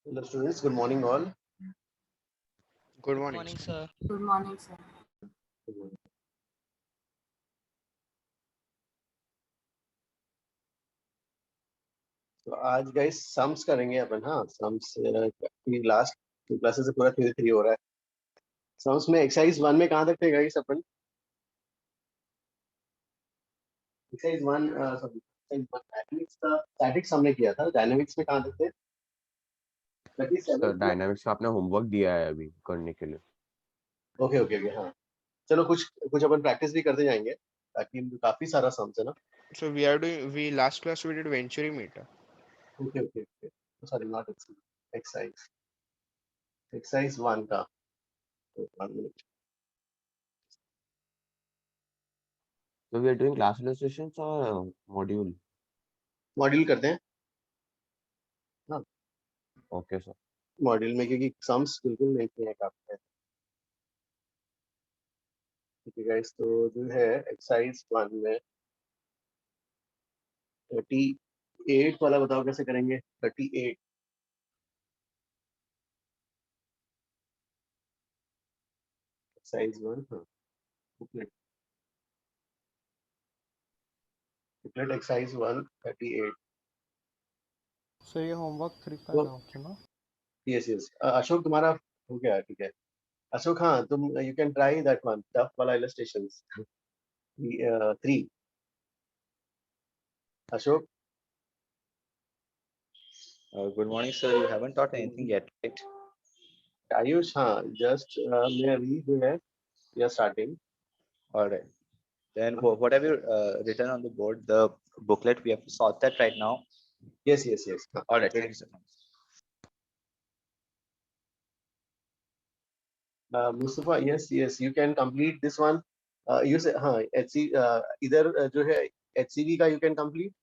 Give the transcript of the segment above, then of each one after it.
Hello students, good morning all. Good Good morning. morning, sir. Good morning, sir. तो आज guys sums करेंगे अपन। हाँ, sums की last two classes से पूरा थ्री हो रहा है। सम्स में एक्सरसाइज 1 में कहाँ तक थे गाइस अपन? एक्सरसाइज 1 सॉरी एक्सरसाइज 1 डायनामिक्स का स्टैटिक्स हमने किया था। डायनामिक्स में कहाँ तक थे? 37 सर डायनामिक्स का आपने होमवर्क दिया है अभी करने के लिए। Okay okay okay. हाँ, चलो कुछ कुछ अपन प्रैक्टिस भी करते जाएंगे ताकि काफी सारा सम्स है ना। So we last class we did Venturi meter. Okay okay okay, sorry not exercise exercise 1 का 1 minute. So we are doing class illustrations or module? Module करते हैं। हाँ, Okay सर। मॉड्यूल में क्योंकि सम्स बिल्कुल नहीं थे काफी। ठीक है गाइस, तो जो है एक्सरसाइज 1 में 38 वाला बताओ कैसे करेंगे? 38 एक्सरसाइज 1। हाँ, बुकलेट बुकलेट एक्सरसाइज 1 38। So ये होमवर्क 3 का तो नाम था ना? यस यस, अशोक तुम्हारा हो गया? ठीक है अशोक। हाँ, तुम you can try that one tough वाला illustrations 3। Ashok Good morning, sir. You haven't taught anything yet, right? Ayush, हाँ जस्ट मैं अभी जो है या starting. All right. Then what have you written on the board? The booklet. We have to solve that right now. Yes yes yes. All right. Thank you, sir. Mustafa, yes yes you can complete this one. You से हाँ HC इधर जो है HCV का you can complete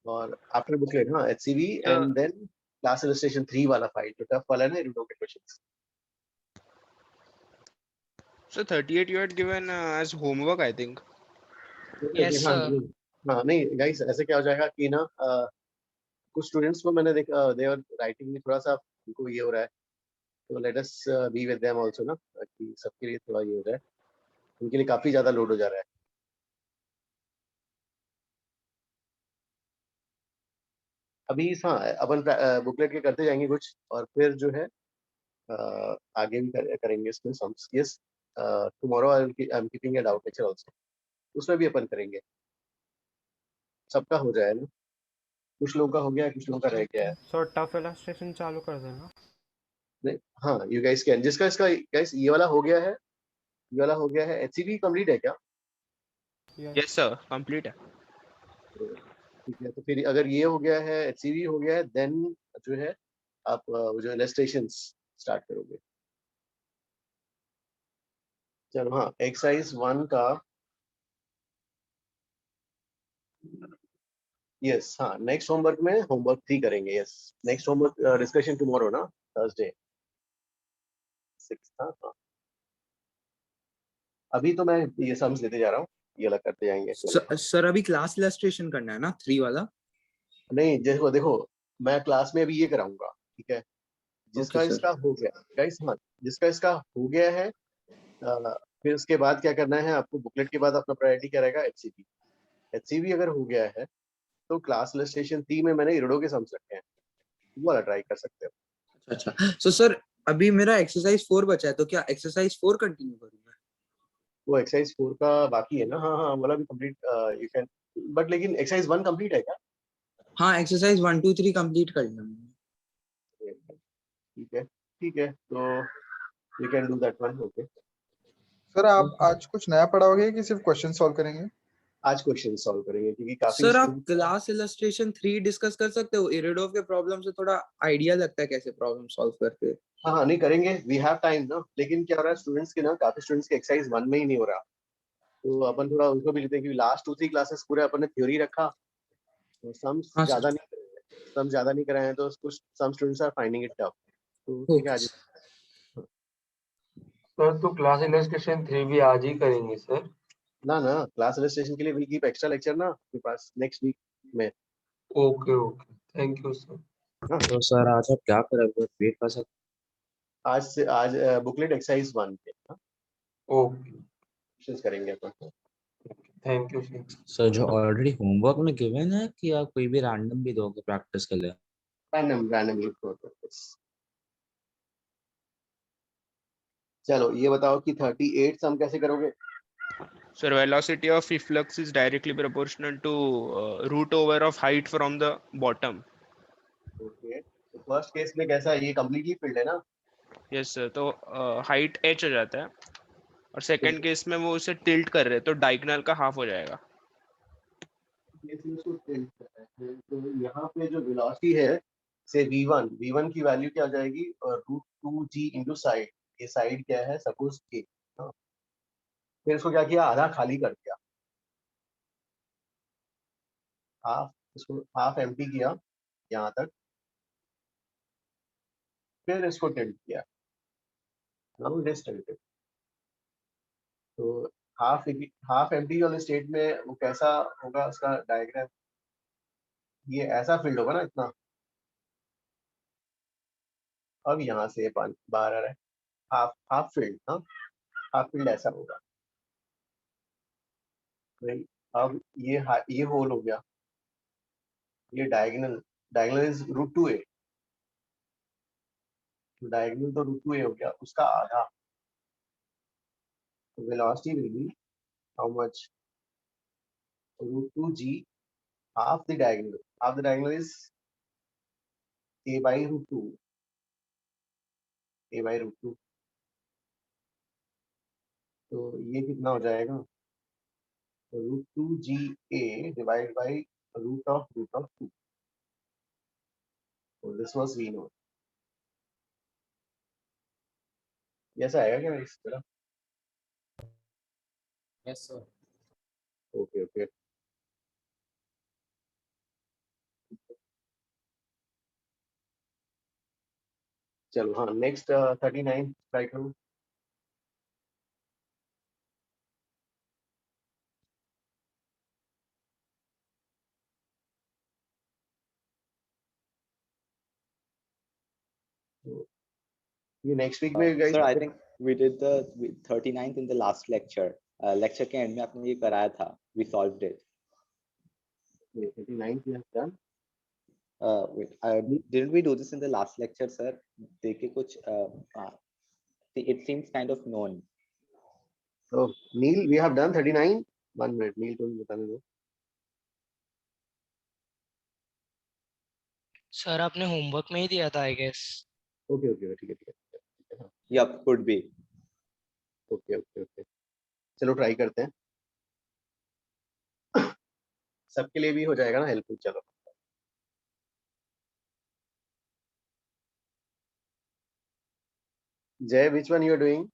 और after booklet. हाँ, HCV and then class illustration 3 वाला file जो टफ वाला है ना, रूडो के questions. So 38 you had given as homework, I think. Yes, हाँ sir. हाँ, नहीं गाइस ऐसे क्या हो जाएगा कि ना कुछ स्टूडेंट्स को मैंने देखा दे आर राइटिंग में थोड़ा सा उनको ये हो रहा है तो let us be with them also ना, कि सबके लिए थोड़ा ये हो जाए, उनके लिए काफी ज्यादा लोड हो जा रहा है। अभी हाँ अपन बुकलेट के करते जाएंगे कुछ, और फिर जो है आगे भी करेंगे इसमें sums. Yes, tomorrow I am keeping it out lecture also, उसमें भी अपन करेंगे, सबका हो जाए ना, कुछ लोगों का हो गया है, कुछ लोगों का रह गया है। सो टफ इलस्ट्रेशन चालू कर देना। नहीं, हाँ यू गाइस कैन, जिसका इसका गाइस ये वाला हो गया है, ये वाला हो गया है। एचसीबी कंप्लीट है क्या? यस सर, कंप्लीट है। ठीक है, तो फिर अगर ये हो गया है, एचसीबी हो गया है, देन जो है आप वो जो इलस्ट्रेशंस स्टार्ट करोगे। चलो हाँ, एक्सरसाइज 1 का यस, हाँ नेक्स्ट होमवर्क में होमवर्क 3 करेंगे। Yes, next homework discussion tomorrow ना, थर्सडे 6 था। हाँ, अभी तो मैं ये सम्स लेते जा रहा हूँ, ये अलग करते जाएंगे। सर अभी क्लास इलस्ट्रेशन करना है ना 3 वाला? नहीं, देखो देखो, मैं क्लास में अभी ये कराऊंगा, ठीक है? जिसका ओके सर। इसका हो गया गाइस, हाँ जिसका इसका हो गया है, फिर उसके बाद क्या करना है आपको, बुकलेट के बाद अपना प्रायोरिटी क्या रहेगा? एचसीबी। एचसीबी अगर हो गया है तो क्लास इलस्ट्रेशन 3 में मैंने इरोडो के सम्स रखे हैं, वो वाला ट्राई कर सकते हो। अच्छा सो सर अभी मेरा एक्सरसाइज 4 बचा है, तो क्या एक्सरसाइज 4 कंटिन्यू करूँ मैं? वो एक्सरसाइज 4 का बाकी है ना? हाँ हाँ, वाला भी कंप्लीट यू कैन, बट लेकिन एक्सरसाइज 1 कंप्लीट है क्या? हाँ एक्सरसाइज 1 2 3 कंप्लीट कर लिया मैंने। ठीक है, ठीक है, तो you can do that one. Okay, sir आप आज कुछ नया पढ़ाओगे कि सिर्फ क्वेश्चन सॉल्व करेंगे? आज क्वेश्चन सॉल्व करेंगे क्योंकि काफी सर आप क्लास इलस्ट्रेशन 3 डिस्कस कर सकते हो? इरिडोव के प्रॉब्लम से थोड़ा आइडिया लगता है कैसे प्रॉब्लम सॉल्व करते हैं। हाँ हाँ, नहीं करेंगे, वी हैव टाइम ना। लेकिन क्या हो रहा है स्टूडेंट्स के ना, काफी स्टूडेंट्स के एक्सरसाइज 1 में ही नहीं हो रहा, तो अपन थोड़ा उनको भी लेते हैं, क्योंकि लास्ट 2-3 क्लासेस पूरे अपन ने थ्योरी रखा, तो सम्स हाँ ज्यादा सर। नहीं कराए, सम ज्यादा नहीं कराए हैं, तो कुछ some students are finding it tough. तो ठीक है, ओके आज सर तो क्लास इलस्ट्रेशन 3 भी आज ही करेंगे सर? ना ना, क्लास रजिस्ट्रेशन के लिए विल कीप एक्स्ट्रा लेक्चर ना आपके पास नेक्स्ट वीक में। Okay okay, thank you sir. हाँ, तो सर आज आप क्या करेंगे, वेट कर सकते? आज से आज बुकलेट एक्सरसाइज 1 के ओके, क्वेश्चंस करेंगे अपन। Thank you sir. सर जो ऑलरेडी होमवर्क में गिवन है कि आप कोई भी रैंडम भी दोगे प्रैक्टिस के लिए? Randomly process. चलो ये बताओ कि 38 सम कैसे करोगे? Sir, velocity of efflux is directly proportional to root over of height from the bottom. Okay, तो फर्स्ट केस में कैसा, ये कंप्लीटली फील्ड है ना? यस सर, तो हाइट h हो जाता है, और सेकंड केस में वो उसे टिल्ट कर रहे हैं, तो डायगोनल का हाफ हो जाएगा। केस में उसको tilt करना है, तो यहाँ पे जो वेलोसिटी है से v1 की वैल्यू क्या हो जाएगी? √2g into side. ये साइड क्या है? Suppose k। हाँ, फिर इसको क्या किया? आधा खाली कर दिया, हाफ, इसको हाफ एम्प्टी किया यहाँ तक, फिर इसको टिल्ट किया। Now it is tilted. तो हाफ हाफ एम्प्टी वाले स्टेट में वो कैसा होगा उसका डायग्राम? ये ऐसा फील्ड होगा ना इतना, अब यहाँ से पानी बाहर आ रहा है, हाफ हाफ फील्ड। हाँ, हाफ फील्ड ऐसा होगा भाई। अब ये होल हो गया, ये diagonal, diagonal is √2a, diagonal तो √2a हो गया, उसका आधा। तो velocity will be how much? √2g, half the diagonal, half the diagonal is a by √2, a by √2। तो ये कितना हो जाएगा? √2ga divide by √2। तो दिस वाज v नोट। ऐसा आएगा क्या इस तरह? Yes sir. ओके ओके, चलो हाँ, नेक्स्ट 39 ट्राई करूँ। ये नेक्स्ट वीक में guys Sir, I think we did the 39th in the last lecture. Lecture के end में आपने ये कराया था. We solved it. 39th we have done. Wait, didn't we do this in the last lecture, sir? देखिए कुछ it seems kind of known. So Neil, we have done 39. 1 minute, Neil को भी बताने दो. सर आपने होमवर्क में ही दिया था आई गेस. Okay, okay, ठीक है. Yup, could be. Okay. चलो ट्राई करते हैं. सबके लिए भी हो जाएगा ना हेल्पफुल. चलो. Jay, which one you are doing?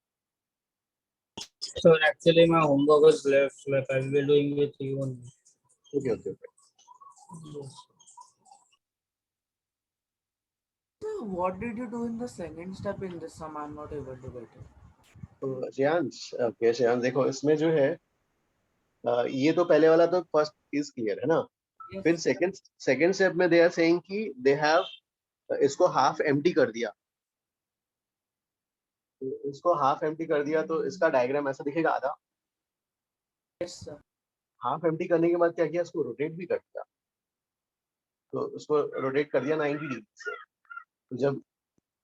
So actually my homework was left, like I will be doing with you only. Okay. So what did you do in the second step in this sum? I'm not able to get it. तो श्रेयांश देखो इसमें जो है ये तो पहले वाला तो फर्स्ट इज क्लियर है ना. Yes. फिर सेकंड स्टेप में दे आर सेइंग कि दे हैव इसको हाफ एम्प्टी कर दिया. तो इसको हाफ एम्प्टी कर दिया तो इसका डायग्राम ऐसा दिखेगा आधा. Yes, sir. हाफ एम्प्टी करने के बाद क्या किया, इसको रोटेट भी कर दिया. तो उसको रोटेट कर दिया 90 डिग्री से. तो जब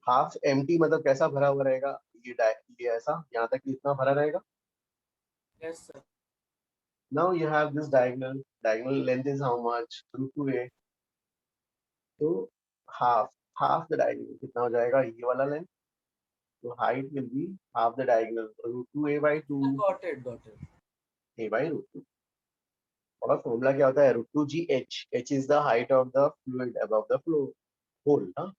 हाफ एम्प्टी मतलब कैसा भरा हुआ रहेगा, ये ऐसा यहाँ तक इतना भरा रहेगा. Yes, sir. Now you have this diagonal length is how much, √2a. तो half the diagonal कितना हो जाएगा, ये वाला लेंथ. तो height will be half the diagonal, √2a by 2. Got it. a by √2. और फॉर्मूला क्या होता है, √2gh. h is the height of the fluid above the flow hole. हाँ.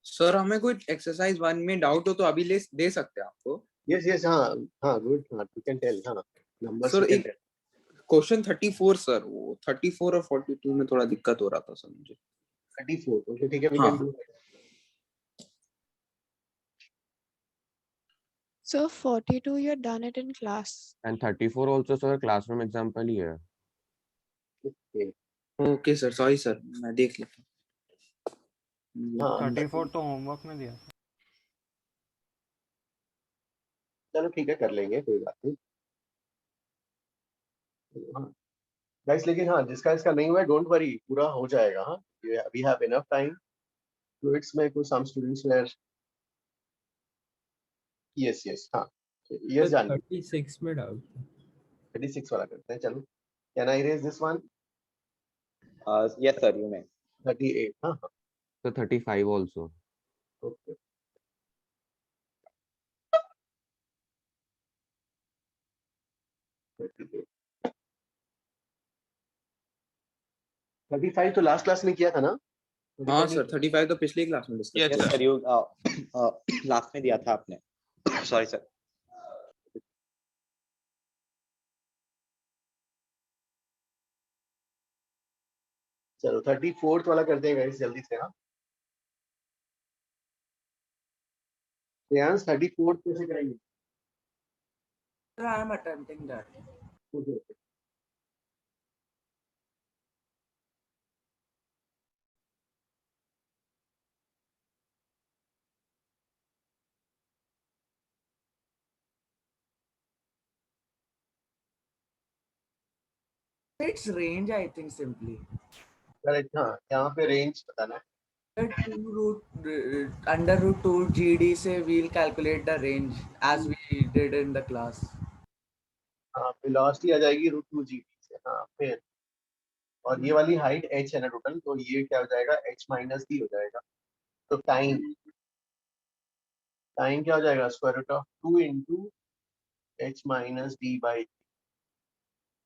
सर हमें कोई एक्सरसाइज 1 में डाउट हो तो अभी दे सकते हैं आपको. Yes, हाँ good, you can tell. हाँ numbers सर you can एक tell. क्वेश्चन 34 सर, वो 34 और 42 में थोड़ा दिक्कत हो रहा था सर मुझे. 34. Okay, ठीक है, we हाँ. can do. So 42 you're done it in class. And 34 also sir classroom example ही है. Okay. Okay sir, sorry sir, मैं देख लेता हूँ. हाँ 34 तो होमवर्क में दिया. चलो ठीक है, कर लेंगे, कोई बात नहीं. हाँ गाइस, लेकिन हाँ जिसका इसका नहीं हुआ है डोंट वरी, पूरा हो जाएगा. हाँ we have enough time. Fluids में कुछ सम स्टूडेंट्स वेयर. यस हाँ यस जान. 36 में डाउट. 36 वाला करते हैं. चलो, can I raise this one? Yes, sir, you may. 38. हाँ So 35 also. Okay. Thirty five तो लास्ट क्लास में किया था ना? हाँ सर, 35 तो पिछली क्लास में discuss Yes, Yes, sir. sir, you last में दिया था आपने. Sorry, sir. चलो 34th वाला करते हैं गाइस जल्दी से. हाँ श्रेयांश 34th कैसे करेंगे? Sir, I am attempting that. Okay. It's range, I think, simply. Correct. हाँ यहाँ पे रेंज बताना है. Under root 2 GD से we'll calculate the range as we did in the class. हाँ वेलोसिटी आ जाएगी √2g से. हाँ फिर और ये वाली हाइट h है ना टोटल, तो ये क्या हो जाएगा, h माइनस d हो जाएगा. तो टाइम क्या हो जाएगा, √2 into h minus d by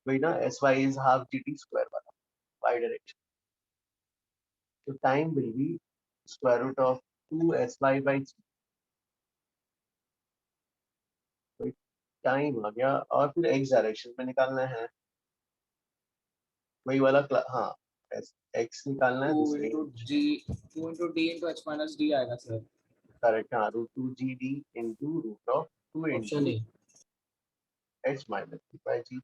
वही ना, sy is half gt square वाला y डायरेक्शन. तो time will be √2 sy by g. Time आ गया. और फिर x डायरेक्शन में निकालना है वही वाला. हाँ x निकालना है. 2 into d into h minus d आएगा सर. करेक्ट. हाँ √2gd into √2 option into A. h minus d by g.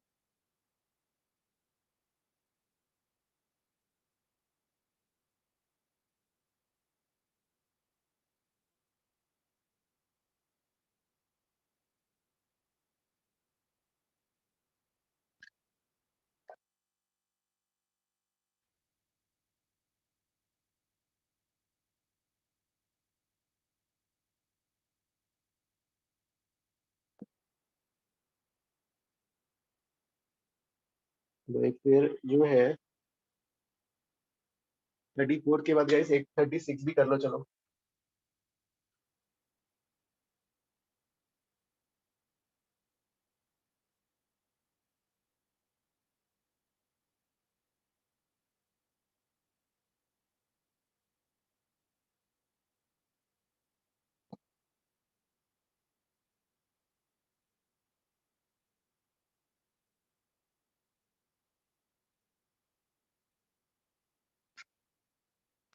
फिर जो है 34 के बाद गाइस एक 36 भी कर लो चलो।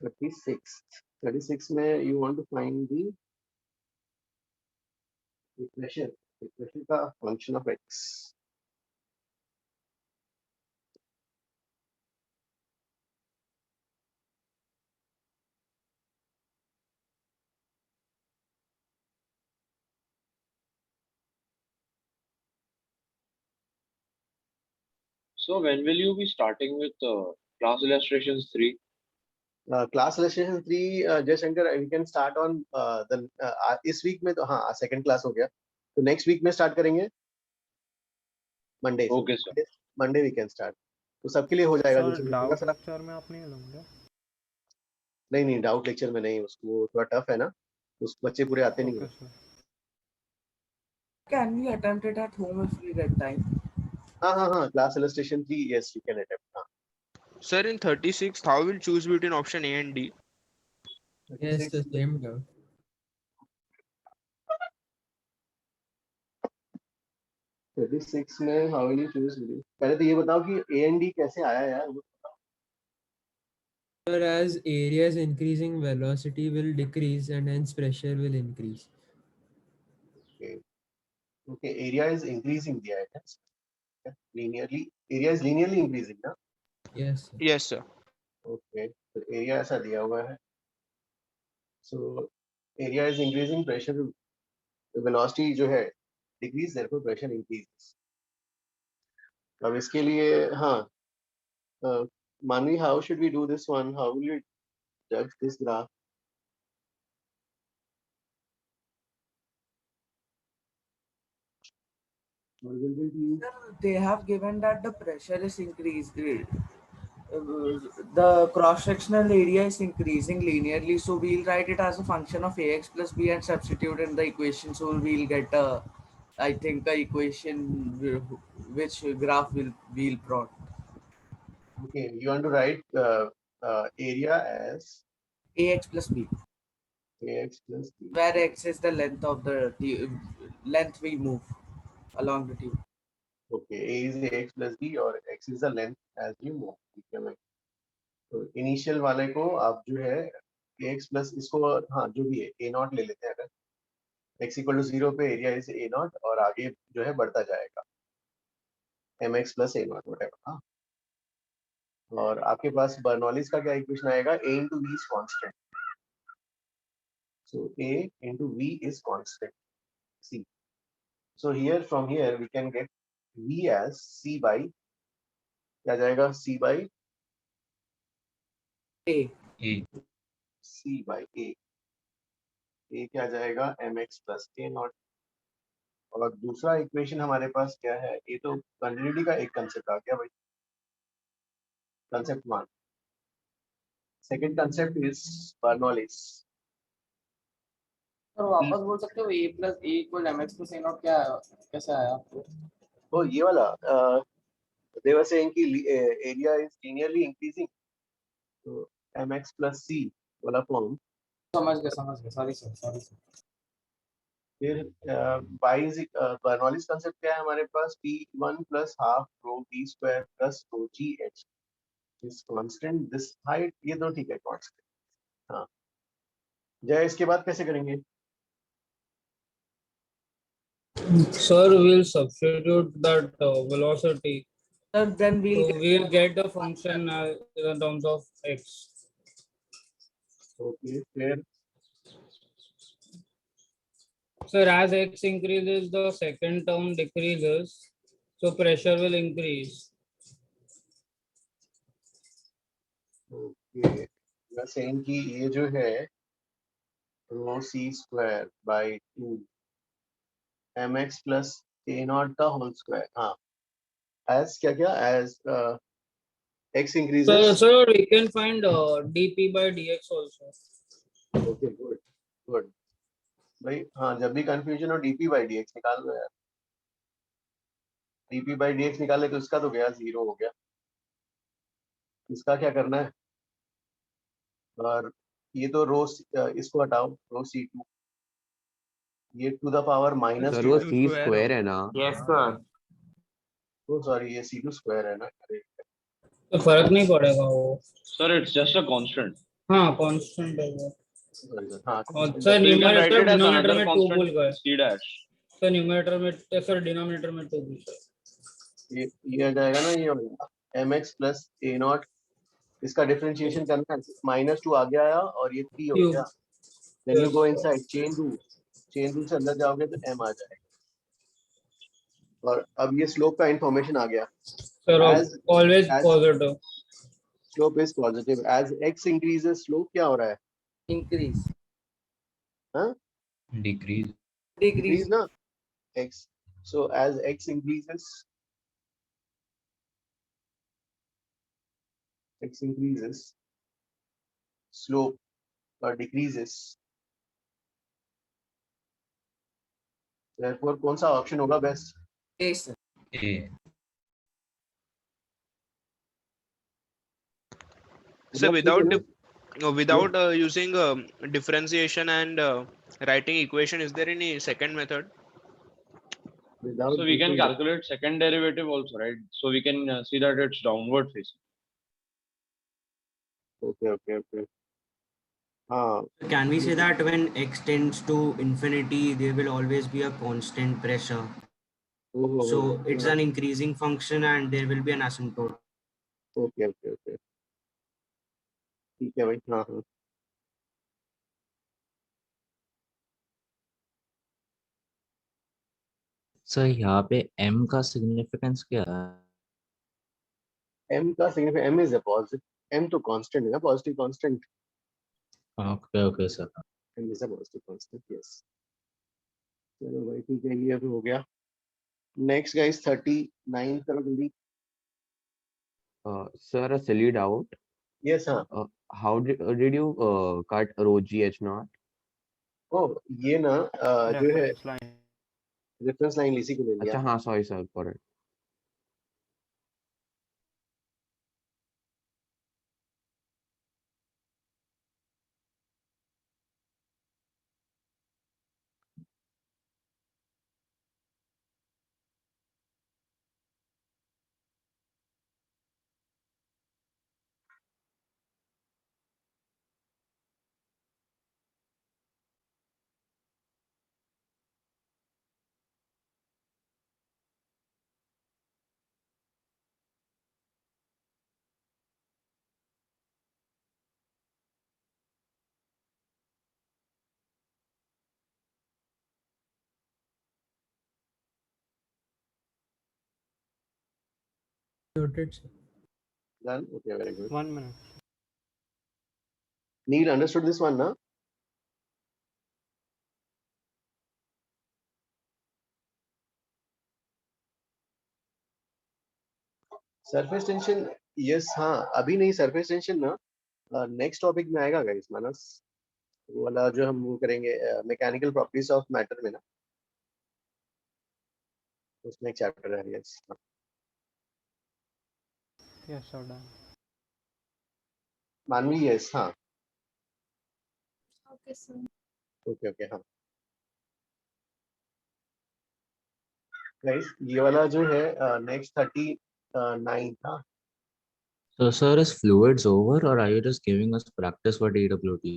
थर्टी सिक्स में you want to find the equation का function of X. So when will you be starting with class illustrations 3? Class illustration 3 Jaishankar we can start on इस वीक में तो हाँ सेकंड क्लास हो गया तो नेक्स्ट वीक में स्टार्ट करेंगे Monday Okay, sir. Monday we can start तो सबके लिए हो जाएगा। सर डाउट लेक्चर में आप नहीं लूंगे? नहीं डाउट लेक्चर में नहीं, उसको थोड़ा टफ है ना, उस बच्चे पूरे आते नहीं ओके हैं। Sir. Can we attempt it at home if we get time? हाँ class illustration 3 yes we can attempt. हाँ Sir, in 36, how will choose between option A and D? Yes, the same doubt. 36 में how will you choose? पहले तो ये बताओ कि A and D कैसे आया यार। Sir, as area is increasing, velocity will decrease and hence pressure will increase. Okay area is increasing दिया है linearly, area is linearly increasing ना। Yes, sir. Yes, sir. Okay तो एरिया ऐसा दिया हुआ है, so area is increasing, pressure velocity जो है डिक्रीज, देयरफॉर प्रेशर इंक्रीज। अब इसके लिए हाँ Manvi how should we do this one, how will you जज this graph? They have given that the pressure is increased. The cross-sectional area is increasing linearly, so we'll write it as a function of ax plus b and substitute in the equation. So we'll get I think, a equation which graph we'll plot. Okay, you want to write area as Ax plus b, ax plus b, where x is the length of the length we move along the tube. okay, a is ax plus b और x is the length as you move। ठीक है भाई, तो initial वाले को आप जो है ax प्लस इसको हाँ जो भी है a नॉट ले लेते हैं, अगर x इक्वल टू 0 पे एरिया इज a नॉट और आगे जो है बढ़ता जाएगा mx plus a not whatever. हाँ और आपके पास बर्नौलीज का क्या इक्वेशन आएगा? a into v is constant, so a into v is constant c, so here from here we can get v as c by क्या जाएगा? c by A. c by a क्या जाएगा? mx plus a not. और दूसरा equation हमारे पास क्या है? ये तो कंटिन्यूटी का एक कंसेप्ट आ गया भाई, concept 1। Second concept is Bernoulli's. Sir वापस बोल सकते हो a plus a equal mx plus a naught क्या कैसे आया आपको? तो ये वाला they were saying कि area is linearly increasing, तो mx plus c वाला फॉर्म। समझ गया सॉरी सर। फिर बाई बर्नौलीज कंसेप्ट क्या है हमारे पास? p1 plus half rho v square plus rho gh is constant, this height ये तो ठीक है constant। हाँ जय, इसके बाद कैसे करेंगे? Sir, we'll substitute that velocity. Sir, then we'll get the function in terms of x. Okay, फिर Sir, as x increases, the second term decreases, so pressure will increase. Okay, you are saying कि ये जो है rho c square by 2 mx plus a naught का whole square. हाँ as क्या as x So, increases. so we can find dp by dx also. Okay, good. भाई हाँ, जब भी कंफ्यूजन हो dp by dx निकाल लो यार. dp by dx निकाले तो इसका तो गया 0 हो गया. इसका क्या करना है? और ये तो रो इसको हटाओ, रो c2, ये to the power minus sir 2 वो है. सी स्क्वायर है ना? Yes sir. तो सॉरी, ये c2 स्क्वायर है ना. अरे तो फर्क नहीं पड़ेगा वो. Sir, it's just a constant. हाँ कांस्टेंट है वो. sorry, हाँ और constant सर है. So you can write numerator it as denominator another में 2 भूल constant गए. c dash. सर न्यूमरेटर में सर डिनोमिनेटर में 2 भूल गए. ये आ जाएगा ना, ये होगा mx प्लस a नॉट. इसका डिफरेंशिएशन करना है, माइनस 2 आगे आया और ये 3 हो क्यूब. गया. Then you go inside chain rule से अंदर जाओगे तो m आ जाएगा. और अब ये स्लोप का इंफॉर्मेशन आ गया. Sir as always as positive. slope is positive, as x increases slope क्या हो रहा है? Increase. हाँ, Decrease. decrease ना x. So as x increases slope decreases. Therefore कौन सा ऑप्शन होगा best? A, sir. A. So without using differentiation and writing equation, is there any second method? Without So we can using- calculate second derivative also, right? So we can see that it's downward facing. Okay. हाँ, Can we say that when x tends to infinity, there will always be a constant pressure? So it's an increasing function and there will be an asymptote. okay. ठीक है भाई. हाँ. Sir यहाँ पे m का significance क्या है? m का significance, m is a positive. m तो कांस्टेंट है ना, positive constant. Okay sir. m is a positive constant. Yes. चलो भाई ठीक है, ये तो हो गया. नेक्स्ट गाइस 39 करो जल्दी. Sir, a silly doubt. Yes. हाँ. How did you cut rho g h naught? ओ ये ना जो है Reference line. रेफरेंस लाइन इसी को ले लिया. अच्छा हाँ, sorry sir for it. Done. Okay, very good. 1 minute. Neil understood this one, na? Surface tension. Yes. हाँ, अभी नहीं सरफेस टेंशन ना, नेक्स्ट टॉपिक में आएगा गाइस. मानस वो वाला जो हम वो करेंगे मैकेनिकल प्रॉपर्टीज ऑफ मैटर में ना, उसमें एक चैप्टर है. यस. Yes, sir, done. मानवी. यस. हाँ. Okay, sir. ओके. हाँ गाइस, ये वाला जो है नेक्स्ट 39 था. So sir, is fluids over or are you just giving us practice for DWT?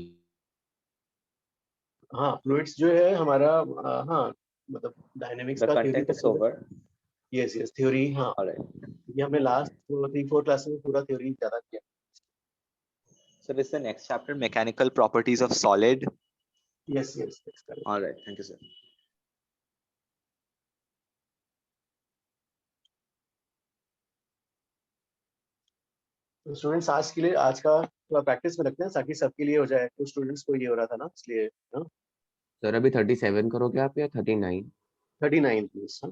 हाँ, फ्लूइड्स जो है हमारा हाँ, मतलब डायनेमिक्स The का content is over. Yes theory. हाँ, All right. ये हमने लास्ट 3-4 क्लास में पूरा थ्योरी ज्यादा किया. So this is the next chapter, mechanical properties of solid. Yes. All right. Thank you, sir. तो स्टूडेंट्स आज के लिए आज का थोड़ा प्रैक्टिस में रखते हैं ताकि सबके लिए हो जाए. कुछ स्टूडेंट्स को ये हो रहा था ना, इसलिए. सर अभी 37 करोगे आप या 39? 39, please. Huh?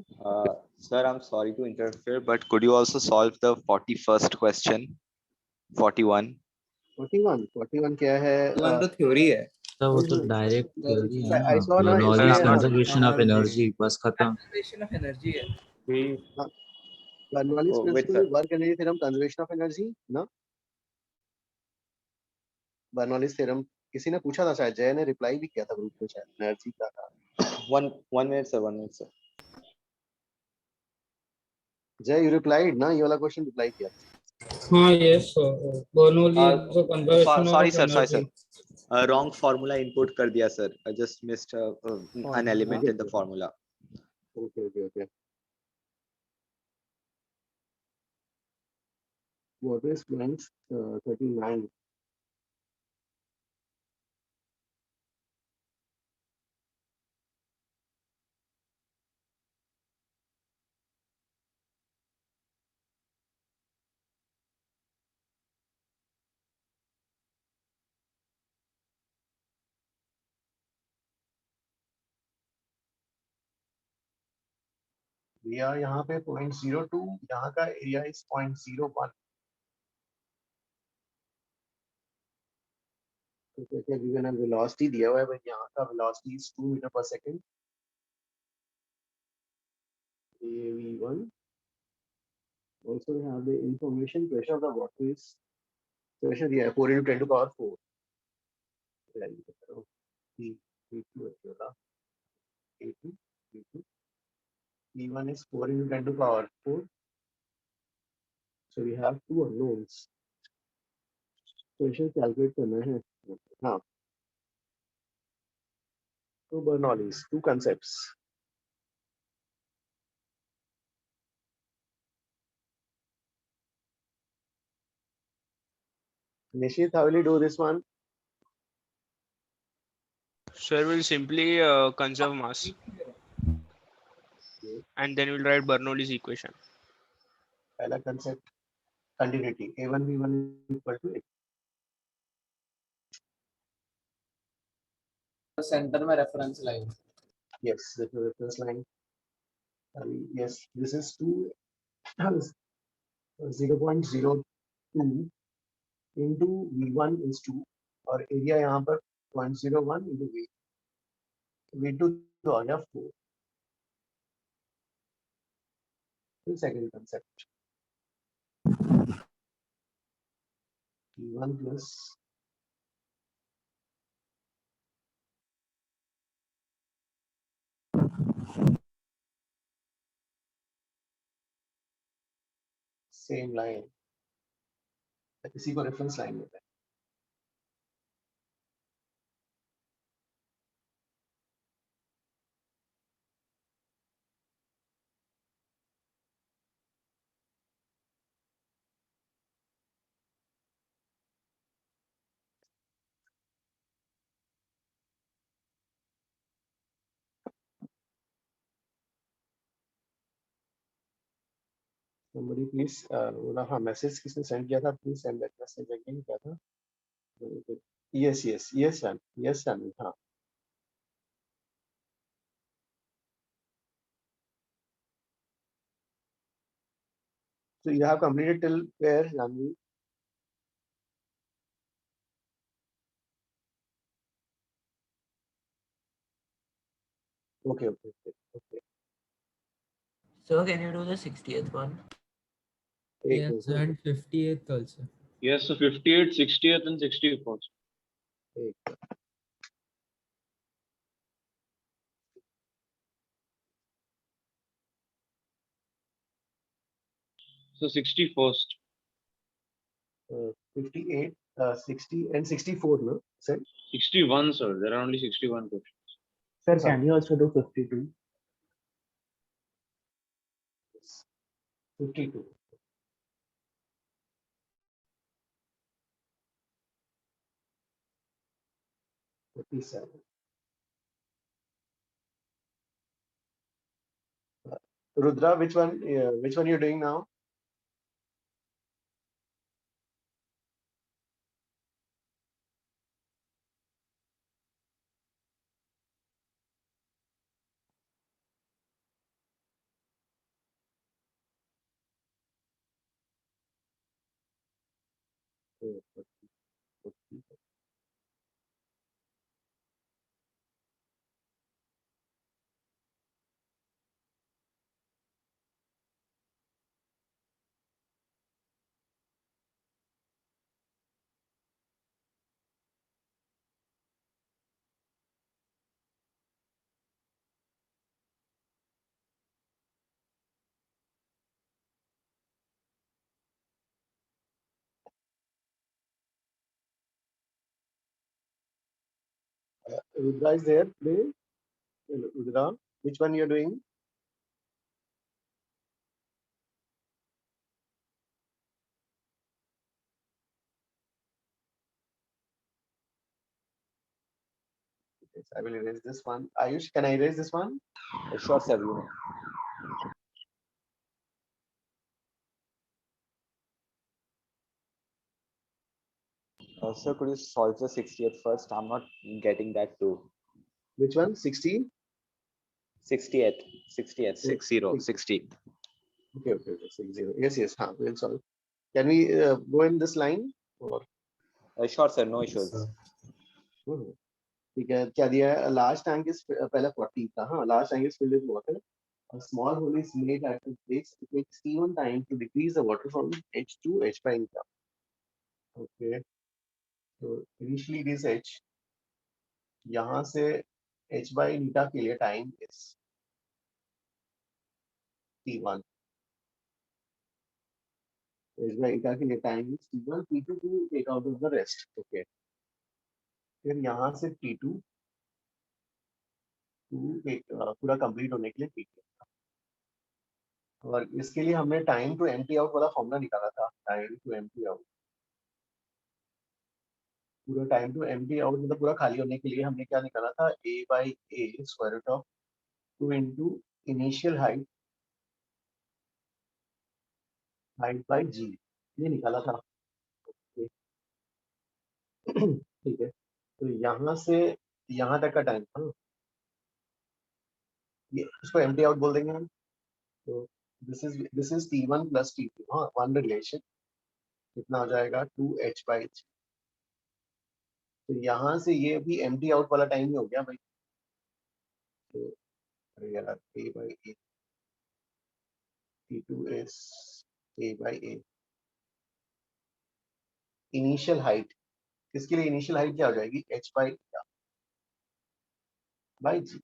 Sir, I'm sorry to interfere, but could you also solve the 41st question? 41. 41 क्या है? One तो theory है. सर वो तो नहीं, डायरेक्ट थ्योरी है I ना, saw ना बर्नौली इसमें कंजर्वेशन ऑफ एनर्जी, बस खत्म. Conservation of energy है. Bernoulli's Oh, wait, principle, sir. work energy theorem, conservation of energy, ना? Bernoulli's theorem किसी ने पूछा था शायद, जय ने रिप्लाई भी किया था ग्रुप में शायद, एनर्जी का था. One minute, sir. 1 minute, sir. जय, you replied ना, ये वाला क्वेश्चन रिप्लाई किया. हाँ yes, Bernoulli is the conservation Sorry, of sir. Sorry, sir. energy. Wrong formula input कर दिया, sir. I just missed an element in the formula. Okay. What is Planck's 39? भैया यहाँ पे 0.02, यहाँ का एरिया इज 0.01. तो कहते हैं given a velocity दिया हुआ है, बट यहाँ का velocity is 2 meter per second. AV1. Also we have the information pressure of the water is pressure दिया है 4 into 10 to power 4. P1 is 4 into 10 to power 4. So we have two unknowns. Pressure calculate करना है. हाँ. Two Bernoulli's, two concepts. Nishit, how will you do this one? Sir will simply conserve mass, and then we'll write Bernoulli's equation. पहला concept continuity. A1 V1 equal to Center में reference line. yes, the reference line. Yes, this is 2 0.02 into V1 is 2 और area यहाँ पर 0.01 into V2 तो आ गया 4. फिर second concept V1 plus same line, इसी को रेफरेंस लाइन होता है. somebody please हाँ मैसेज किसने सेंड किया था, please send that message again. क्या था? yes मैम हाँ. So you have completed till where, Janvi? Okay. So can you do the 60th one? Yes, and 58th also. Yes, so 58, 60th and 61st. So 61st. 58, 60 and 64, no? Sir? 61, sir. There are only 61 questions. Sir, can you also do 52? 52. Rudra, which one you're doing now? Rudra is there today? Rudra, which one you are doing? Yes, I will erase this one. Ayush, can I erase this one? Sure, sir. You may. Sir, could you solve the 60th first? I'm not getting that too. Which one? 60? 60th. 60th. Oh, 60. 60. Okay, 60. Yes, yes. We'll solve. Can we go in this line? Or Sure, sir. No issues. ठीक है, क्या दिया है? Large tank is पहले 40 था. हाँ, large tank is filled with water. A small hole is made at a place. It takes T1 time to decrease the water from H to H by eta. Okay. So initially it is H. यहाँ से H by eta के लिए time is T1. H by eta के लिए time is T1. T2 to take out of the rest. Okay. फिर यहाँ से T2 पूरा कंप्लीट होने के लिए T2. और इसके लिए हमने टाइम टू एम्प्टी आउट वाला फॉर्मूला निकाला था. टाइम टू एम्प्टी आउट, पूरा टाइम टू एम्प्टी आउट मतलब पूरा खाली होने के लिए हमने क्या निकाला था? a by a square root of 2 into initial height by g, ये निकाला था. ठीक है, तो यहाँ से यहाँ तक का टाइम था, ये इसको एम्प्टी आउट बोल देंगे हम. तो this is T1 plus T2. हाँ, वन रिलेशन कितना हो जाएगा? 2H बाई जी. तो यहाँ से ये भी एम्प्टी आउट वाला टाइम ही हो गया भाई. तो अरे यार, a by a, T2 is a by a. Initial height, इसके लिए इनिशियल हाइट क्या हो जाएगी? h बाई जी.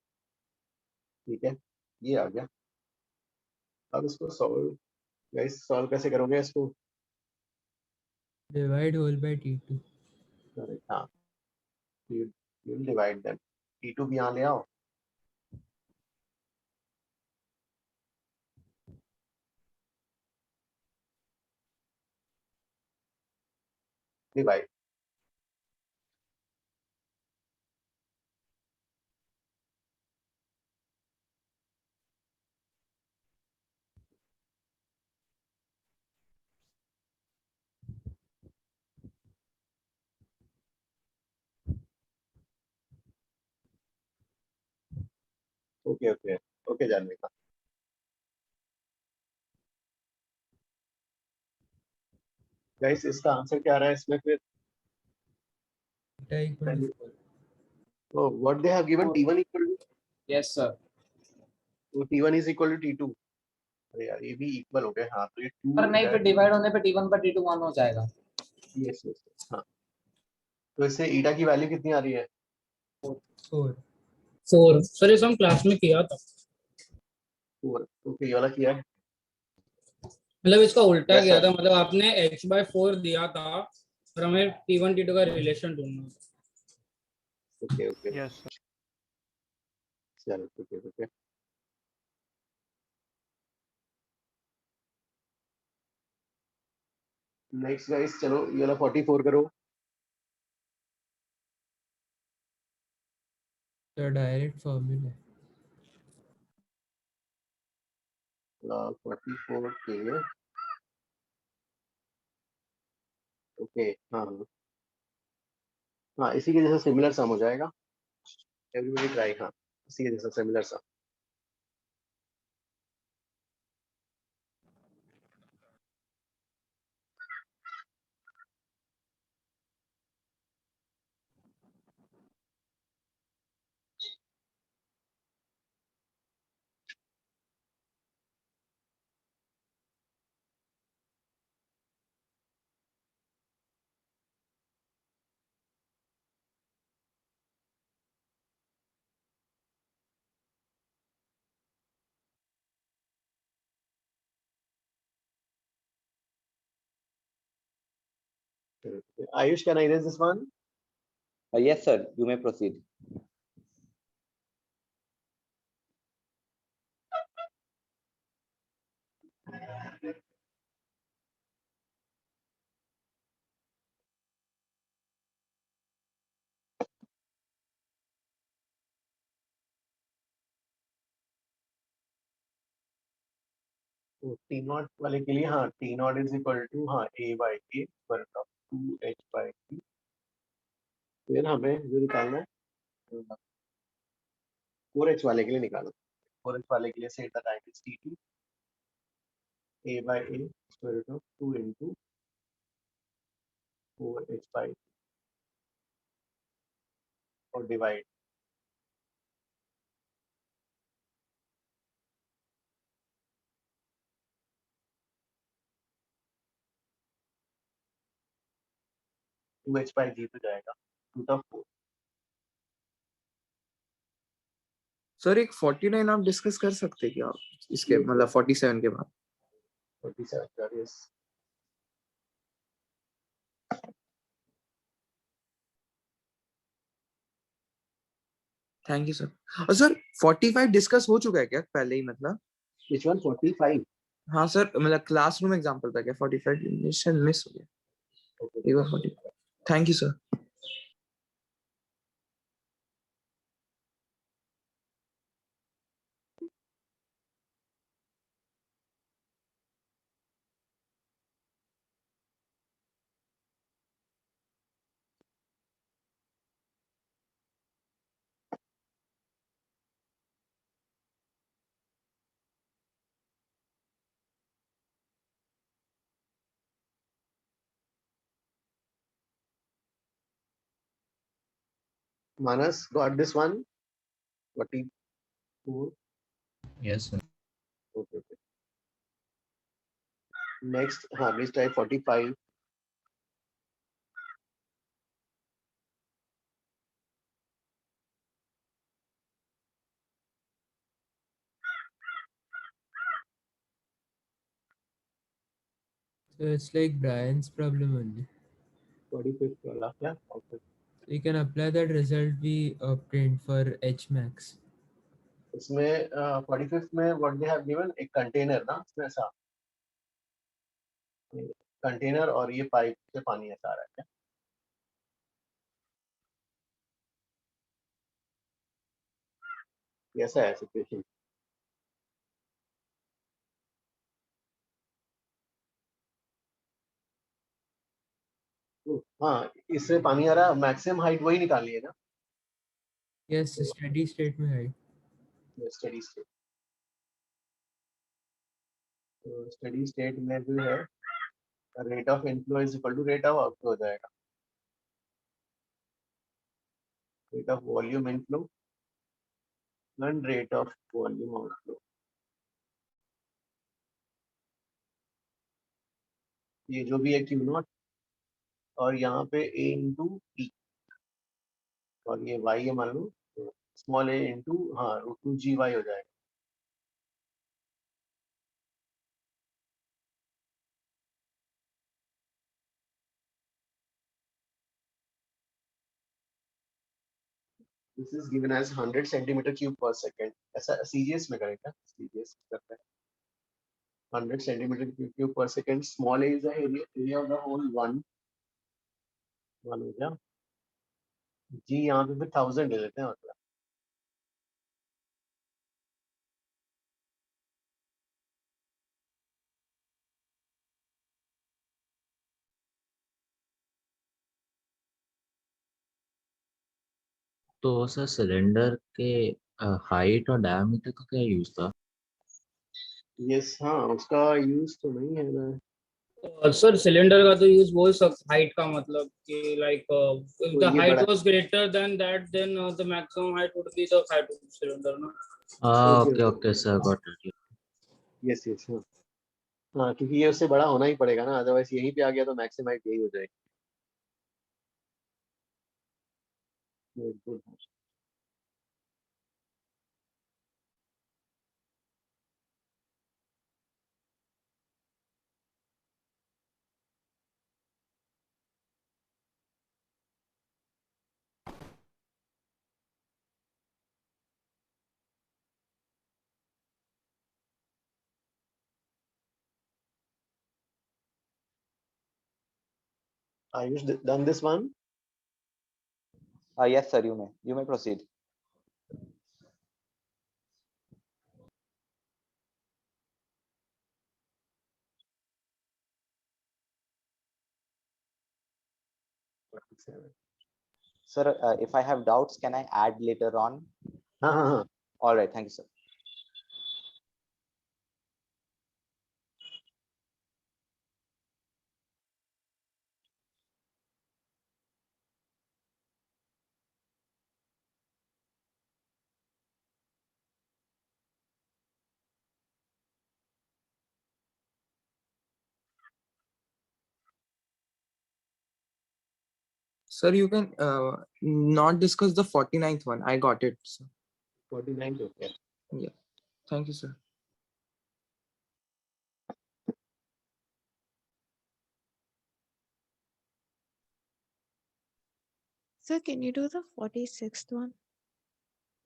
ठीक है, ये आ गया. अब इसको सॉल्व, गाइस सॉल्व कैसे करोगे इसको? Divide whole by T2. हाँ, you will divide them. T2 भी यहाँ ले आओ. Divide. Okay okay okay Jahnavi का. गाइस इसका आंसर क्या आ रहा है इसमें फिर? तो what they have given T1 equal to, Yes, sir. तो T1 is equal to T2. अरे यार, ये भी इक्वल हो गए. हाँ, तो ये 2 पर नहीं, फिर डिवाइड होने पे T1 पर T2 1 हो जाएगा. Yes yes. हाँ, तो इससे ईटा की वैल्यू कितनी आ रही है? 4. सर इस हम क्लास में किया था. 4. ओके, ये वाला किया है. मतलब इसका उल्टा Yes, किया sir. था, मतलब आपने h/4 दिया था और हमें T1 T2 का रिलेशन ढूंढना था. Okay okay, yes sir. चलो ओके ओके. नेक्स्ट गाइस, चलो ये वाला 44 करो. The direct formula. 44 के लिए. ओके. हाँ हाँ, इसी के जैसा सिमिलर सम हो जाएगा. Everybody try. हाँ, इसी के जैसा similar sum. Ayush, can I erase this one? Yes, sir. You may proceed. तो टी नॉट वाले के लिए हाँ t naught is equal to हाँ a by a square root of 2h by t. फिर हमें जो निकालना है 4h वाले के लिए निकालना, 4h वाले के लिए set the time is T a by a square root of 2 into 4h by और divide 2h by g तो जाएगा रूट ऑफ 4। सर एक 49 आप डिस्कस कर सकते हैं क्या इसके मतलब 47 के बाद? 47 का यस। Thank you sir. और सर 45 डिस्कस हो चुका है क्या पहले ही मतलब? Which one 45? हाँ सर मतलब क्लासरूम एग्जांपल था क्या 45 मिस हो गया? Okay. एक बार 45। Thank you sir. Manas got this one 44. Yes, sir. Okay, okay. Next हाँ please type 45. So it's like Brian's problem only. 45 वाला क्या? Okay. You can apply that result we obtained for H max. इसमें 45th में what they have given एक container ना इसमें ऐसा container और ये पाइप से पानी ऐसा आ रहा है क्या? कैसा है सिचुएशन? हाँ इससे पानी आ रहा है, मैक्सिमम हाइट वही निकालनी है ना? Yes, steady state में है. स्टडी स्टेट, तो स्टडी स्टेट में जो है rate of inflow is equal to rate of outflow हो जाएगा, rate of volume inflow and rate of volume outflow. ये जो भी है क्यू नॉट और यहाँ पे a इंटू टी और ये y है मान लो स्मॉल a इंटू हाँ रूट टू जी वाई हो जाएगा। This is given as 100 centimeter cube per second. ऐसा CGS में करेगा, CGS करता है 100 centimeter cube per second. Small a is the area of the whole one हो गया जी, यहाँ पे फिर 1000 ले लेते हैं मतलब। तो सर सिलेंडर के हाइट और डायमीटर का क्या यूज था? यस हाँ उसका यूज तो नहीं है ना। सर सिलेंडर का तो यूज बोल सकते हाइट का मतलब कि लाइक इफ द ये हाइट बड़ा was greater than that then the maximum height would be the height of cylinder ना. Okay okay sir got it. Yes yes हाँ हाँ क्योंकि ये उससे बड़ा होना ही पड़ेगा ना, अदरवाइज यहीं पे आ गया तो मैक्सिमम हाइट यही हो जाएगी। Good. Ayush done this one? Yes, sir. You may proceed. Sir, if I have doubts, can I add later on? हाँ. All right, thank you, sir. Sir, you can not discuss the 49th one. I got it, sir. 49, okay. Yeah. Thank you, sir. Sir, can you do the 46th one?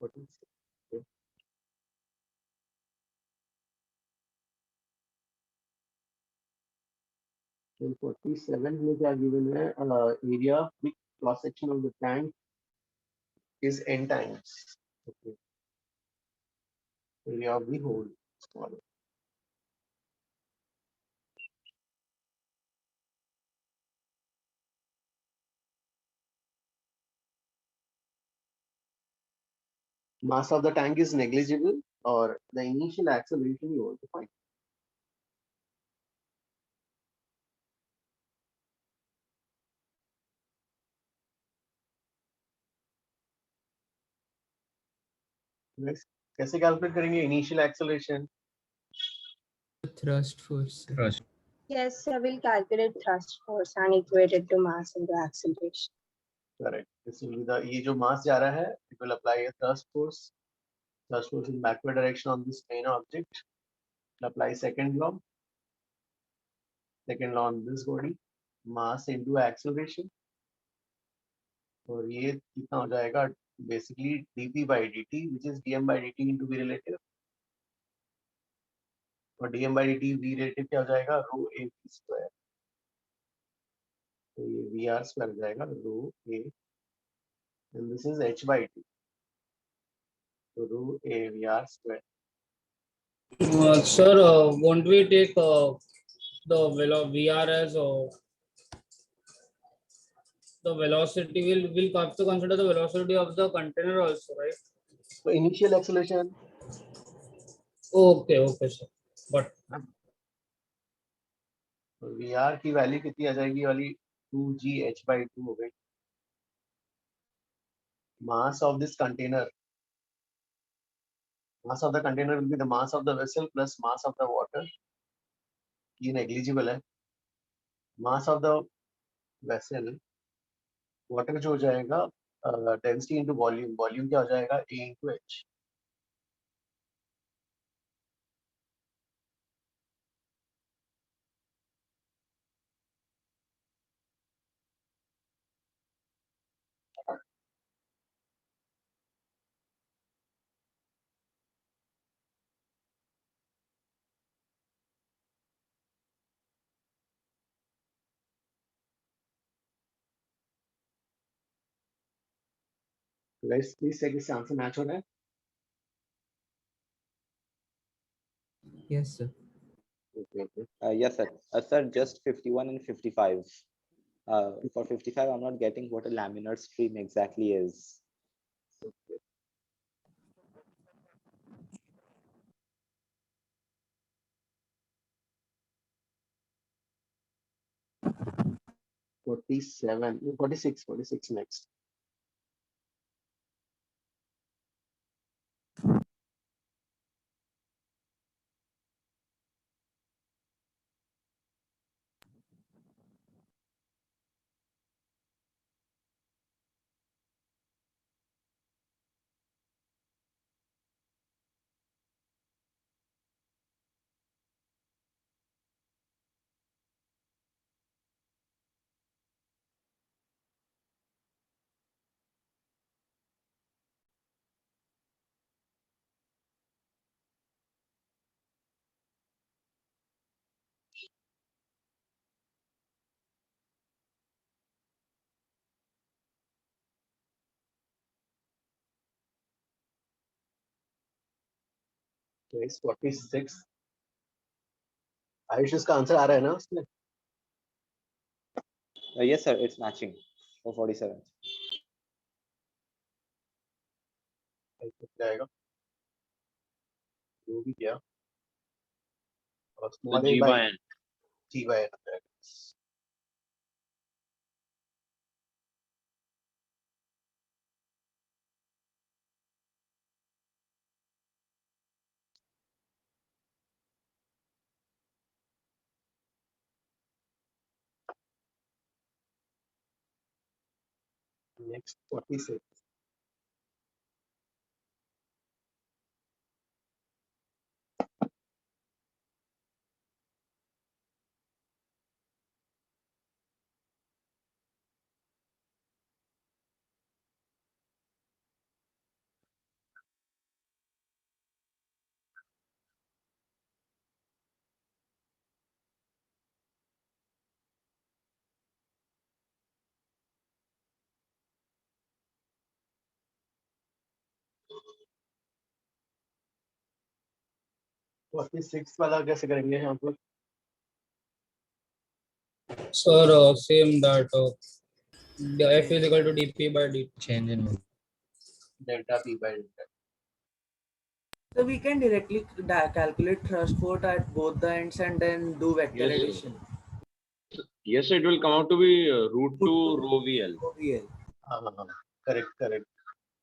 46, okay. In 47 में क्या given है? Area with cross section of the tank is n times. Okay. Area of the hole. Small. Mass of the tank is negligible, or the initial acceleration you want to find. Next, कैसे calculate करेंगे initial acceleration? Thrust force. Thrust. Yes, I will calculate thrust force and equate it to mass into acceleration. Correct. This will be the ये जो mass जा रहा है, it will apply a thrust force. Thrust force in backward direction on this main object. Will apply second law. Second law on this body. Mass into acceleration. और ये कितना हो जाएगा? Basically dp by dt, which is dm by dt into v relative. और dm by dt v relative क्या हो जाएगा? Rho a v square. तो ये vr square हो जाएगा rho a, and this is h by t. So rho a vr square. Sir, won't we take the VR as the velocity? We'll have to consider the velocity of the container also, right? So initial acceleration. Okay, sir. But VR की value कितनी आ जाएगी? वाली 2g h by 2 हो गई. Mass of this container. Mass of the container will be the mass of the vessel plus mass of the water. ये negligible है. Mass of the vessel. Water जो हो जाएगा density into volume. Volume क्या हो जाएगा? A into h. Guys, please check this answer match हो रहा है? Yes, sir. Okay. Yes, sir. Sir, just 51 and 55. For 55, I'm not getting what a laminar stream exactly is. Okay. Forty-seven, 46 next. Guys, 46. Ayush इसका answer आ रहा है ना उसमें? Yes, sir, it's matching. for 47th. जाएगा जो भी किया और So small G a by by N. g by n हो जाएगा. Next 46. तो 46 वाला कैसे करेंगे यहाँ पर? Sir, same that F is equal to dp by dt. Change in Delta p by delta. So we can directly calculate thrust force at both the ends and then do vector Yes. addition. Yes, it will come out to be root 2 rho VL. OVL. हाँ correct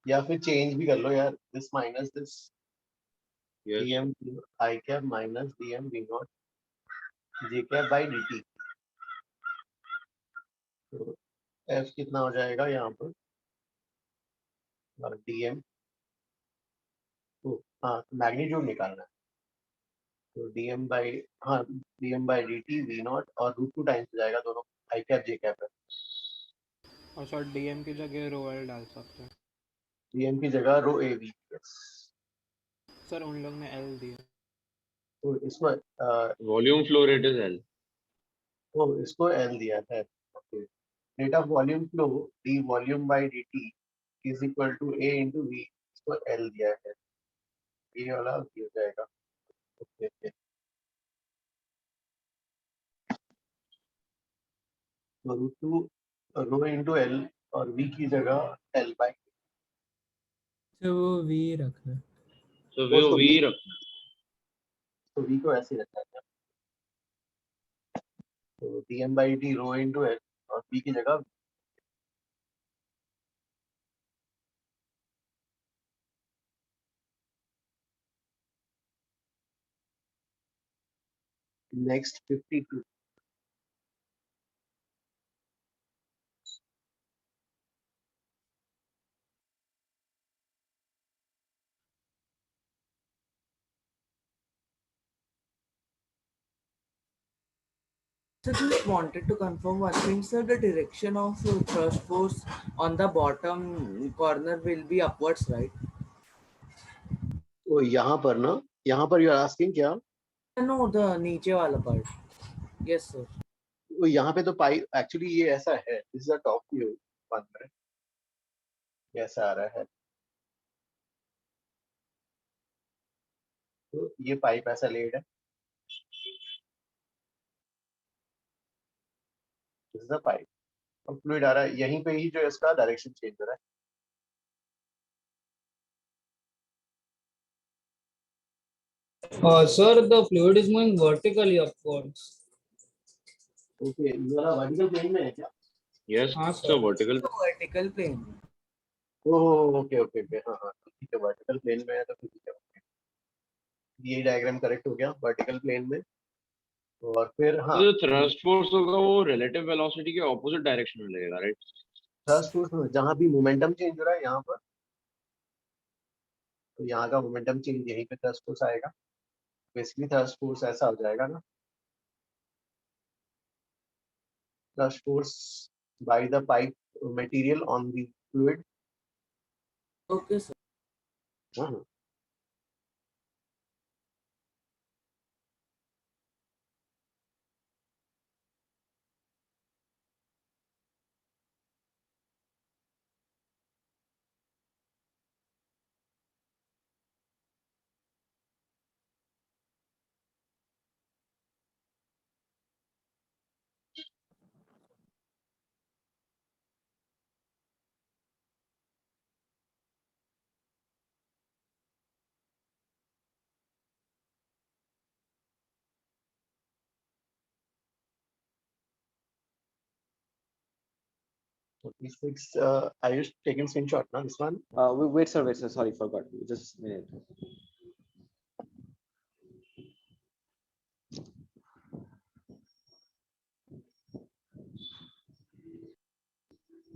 या फिर change भी कर लो यार. This minus this Yes. dm I cap minus dm v naught j cap by dt. तो f कितना हो जाएगा यहाँ पर? और dm तो हाँ मैग्नीट्यूड निकालना है. तो dm by हाँ dm by dt v naught और रूट 2 टाइम्स हो जाएगा दोनों. I cap j cap है. और सर डीएम की जगह रो एल डाल सकते हैं. dm की जगह रो a v. सर उन लोग ने एल दिया. तो इसमें Volume flow rate is L. तो इसको L दिया है. Okay. Rate of volume flow d volume by dt is equal to a into v. इसको L दिया है. ये वाला हो जाएगा. ओके. तो रूट 2 रो into L और v की जगह L by. तो वो v रखना. So we तो V रखना. तो v को ऐसे रखना है. तो dm by dt row into L और v की जगह next 52. So just wanted to confirm one thing, sir. The direction of thrust force on the bottom corner will be upwards, right? तो यहाँ पर ना यहाँ पर यू आर आस्किंग क्या? No, the नीचे वाला part. Yes, sir. तो यहाँ पे तो पाई एक्चुअली ये ऐसा है. This is a top view. 1 minute. ऐसा आ रहा है. तो ये पाइप ऐसा लेड है. दिस इज अ पाइप और फ्लूइड आ रहा है. यहीं पे ही जो इसका डायरेक्शन चेंज हो रहा है. Sir, the fluid is moving vertically upwards. Okay. ये वाला वर्टिकल प्लेन में है क्या? Yes, हाँ, so sir. vertical. Vertical plane. Oh okay okay okay. हाँ ठीक है. वर्टिकल प्लेन में है तो ठीक है. ये डायग्राम करेक्ट हो गया. वर्टिकल प्लेन में. और फिर हाँ So the thrust force होगा वो relative velocity के opposite direction में लगेगा, right? थ्रस्ट फोर्स जहाँ भी मोमेंटम चेंज हो रहा है यहाँ पर. तो यहाँ का मोमेंटम चेंज यहीं पे थ्रस्ट फोर्स आएगा. बेसिकली थ्रस्ट फोर्स ऐसा हो जाएगा ना. thrust force by the pipe material on the fluid. Okay, sir. हाँ. 46. Are you taking screenshot? No, this one. Wait, sir. Sorry, forgot. Just a minute.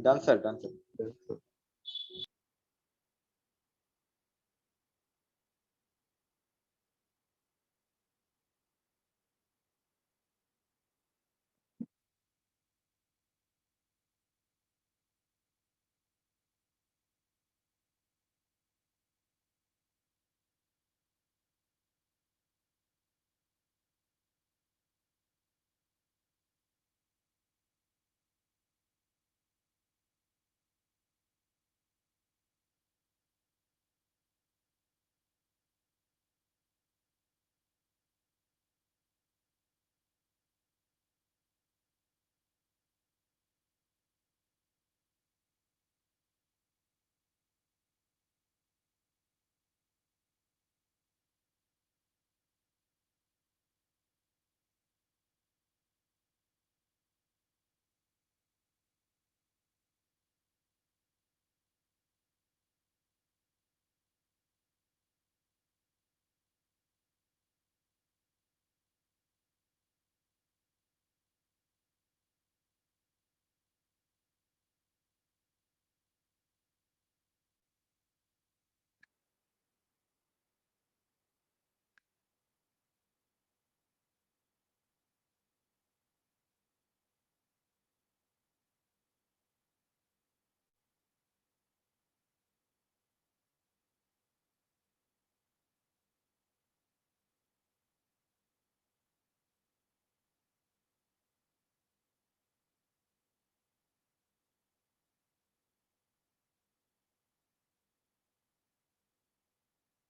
Done, sir. Done, sir.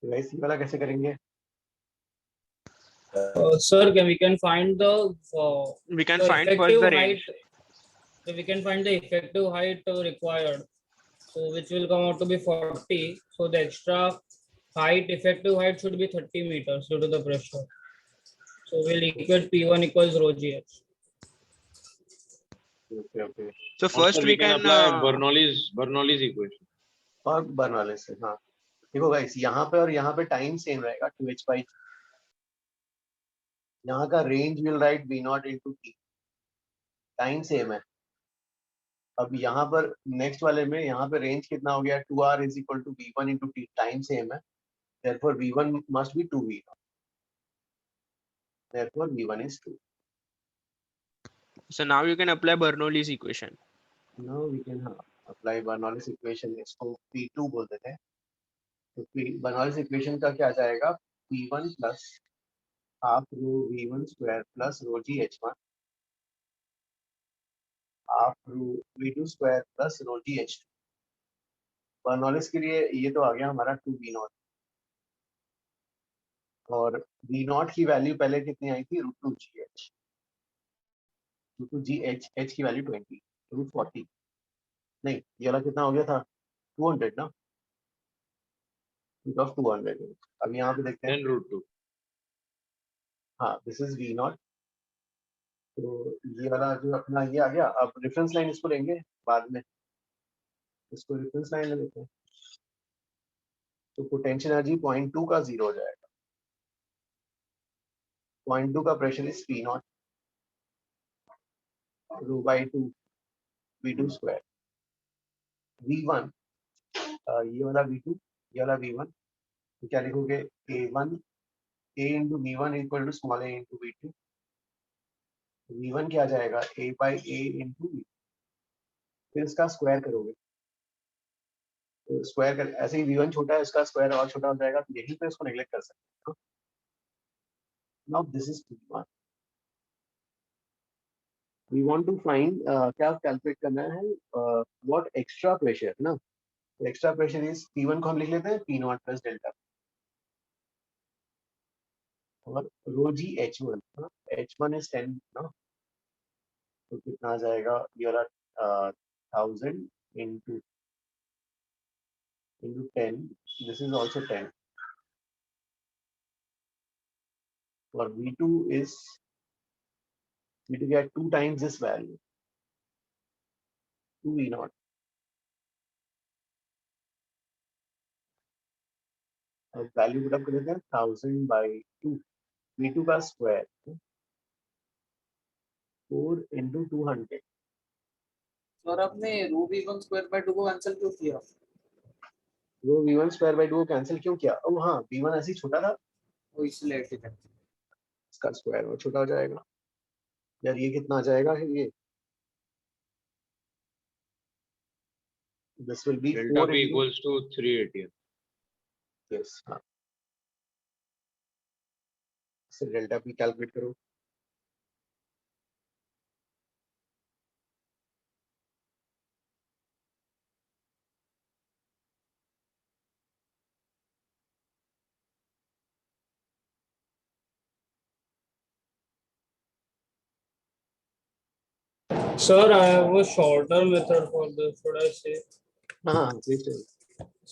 Guys, ये वाला कैसे करेंगे? Sir, we can find the We can the find first effective the height. range. So we can find the effective height required. So which will come out to be 40. So the extra height, effective height should be 30 meters due to the pressure. So we'll equate P1 equals rho GH. Okay. So first Also, we we can can apply Bernoulli's equation. और Bernoulli's से, हाँ देखो guys, यहाँ पे और यहाँ पे time same रहेगा 2h by यहाँ का range will write v not into टी, टाइम सेम है। अब यहाँ पर नेक्स्ट वाले में यहाँ पे रेंज कितना हो गया, 2r is equal to v1 into टी, टाइम सेम है, therefore v1 must be 2v naught, therefore v1 is 2. So now you can apply Bernoulli's equation. Now we can apply Bernoulli's equation, इसको p2 बोल देते हैं। तो Bernoulli's equation का क्या जाएगा, p1 plus half rho v1 square plus rho g h1 half rho v2 square plus rho g h2। Bernoulli's के लिए ये तो आ गया हमारा 2v naught, और v naught की वैल्यू पहले कितनी आई थी, √2gh की वैल्यू 20, √40 नहीं, ये वाला कितना हो गया था, 200 ना, √200। अब यहाँ पे देखते हैं √2। हाँ, दिस इज v naught। तो ये वाला जो अपना ये आ गया, अब रेफरेंस लाइन इसको लेंगे बाद में, इसको रेफरेंस लाइन ले लेते हैं। तो पोटेंशियल एनर्जी 0.2 का 0 हो जाएगा, 0.2 का pressure is P nought rho by 2 V2 square, V1 ये वाला V2, ये वाला V1, तो क्या लिखोगे, A1 A into V1 equal to small a into V2, V1 क्या जाएगा, A by A into V, फिर इसका स्क्वायर करोगे, तो स्क्वायर कर ऐसे ही V1 छोटा है, इसका स्क्वायर और छोटा हो जाएगा, तो यहीं पे इसको नेग्लेक्ट कर सकते हैं। Now this is P1, we want to find क्या कैलकुलेट करना है, what extra pressure ना, एक्स्ट्रा प्रेशर इज P1 को हम लिख लेते हैं P नॉट प्लस डेल्टा, और रो जी H1 H1 इज 10 ना, तो कितना आ जाएगा, ये वाला 1000 into 10, this is also 10, और V2 get 2 times this value, 2V0 अब वैल्यू पुट अप कर देते हैं 1000/2 V2 का स्क्वायर 4 into 200 सर आपने रो v1 स्क्वायर बाय 2 को कैंसिल क्यों किया? वो V1 स्क्वायर बाय 2 को कैंसिल क्यों किया? ओ हाँ, V1 ऐसे ही छोटा था, वो इसलिए ठीक है। इसका स्क्वायर वो छोटा हो जाएगा। यार ये कितना आ जाएगा? ये this will be Delta 4 P into equals to 380. yes हाँ, इससे डेल्टा पी कैलकुलेट करो। Sir, I have a shorter method for this. Should I say? हाँ please tell.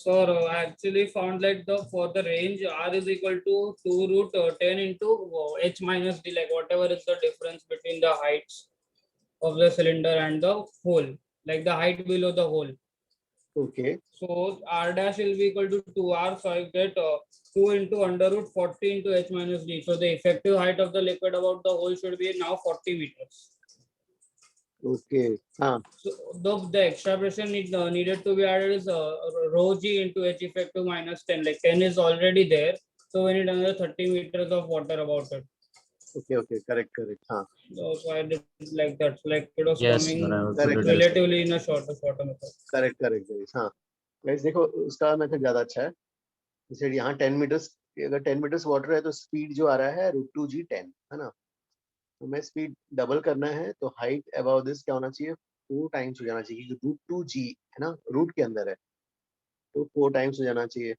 Sir, I actually found like for the range R is equal to 2 root 10 into H minus D, like whatever is the difference between the heights of the cylinder and the hole, like the height below the hole. Okay. So R dash will be equal to 2R. So I get 2 into under root 40 into H minus D. So the effective height of the liquid about the hole should be now 40 meters. Okay. हाँ So the extra pressure needed to be added is rho G into H effective minus 10. Like 10 is already there. So we need another 30 meters of water about it. okay correct हाँ So I did like that. Like it was Yes, coming but I also Correct, did it. relatively in a shorter method. Correct guys हाँ guys देखो उसका method ज्यादा अच्छा है। जैसे यहाँ 10 metres, अगर 10 मीटर्स वाटर है तो स्पीड जो आ रहा है √2g 10 है ना। तो मैं स्पीड डबल करना है तो हाइट अबाउट दिस क्या होना चाहिए? 4 टाइम्स हो जाना चाहिए क्योंकि √2g है ना, रूट के अंदर है तो 4 टाइम्स हो जाना चाहिए।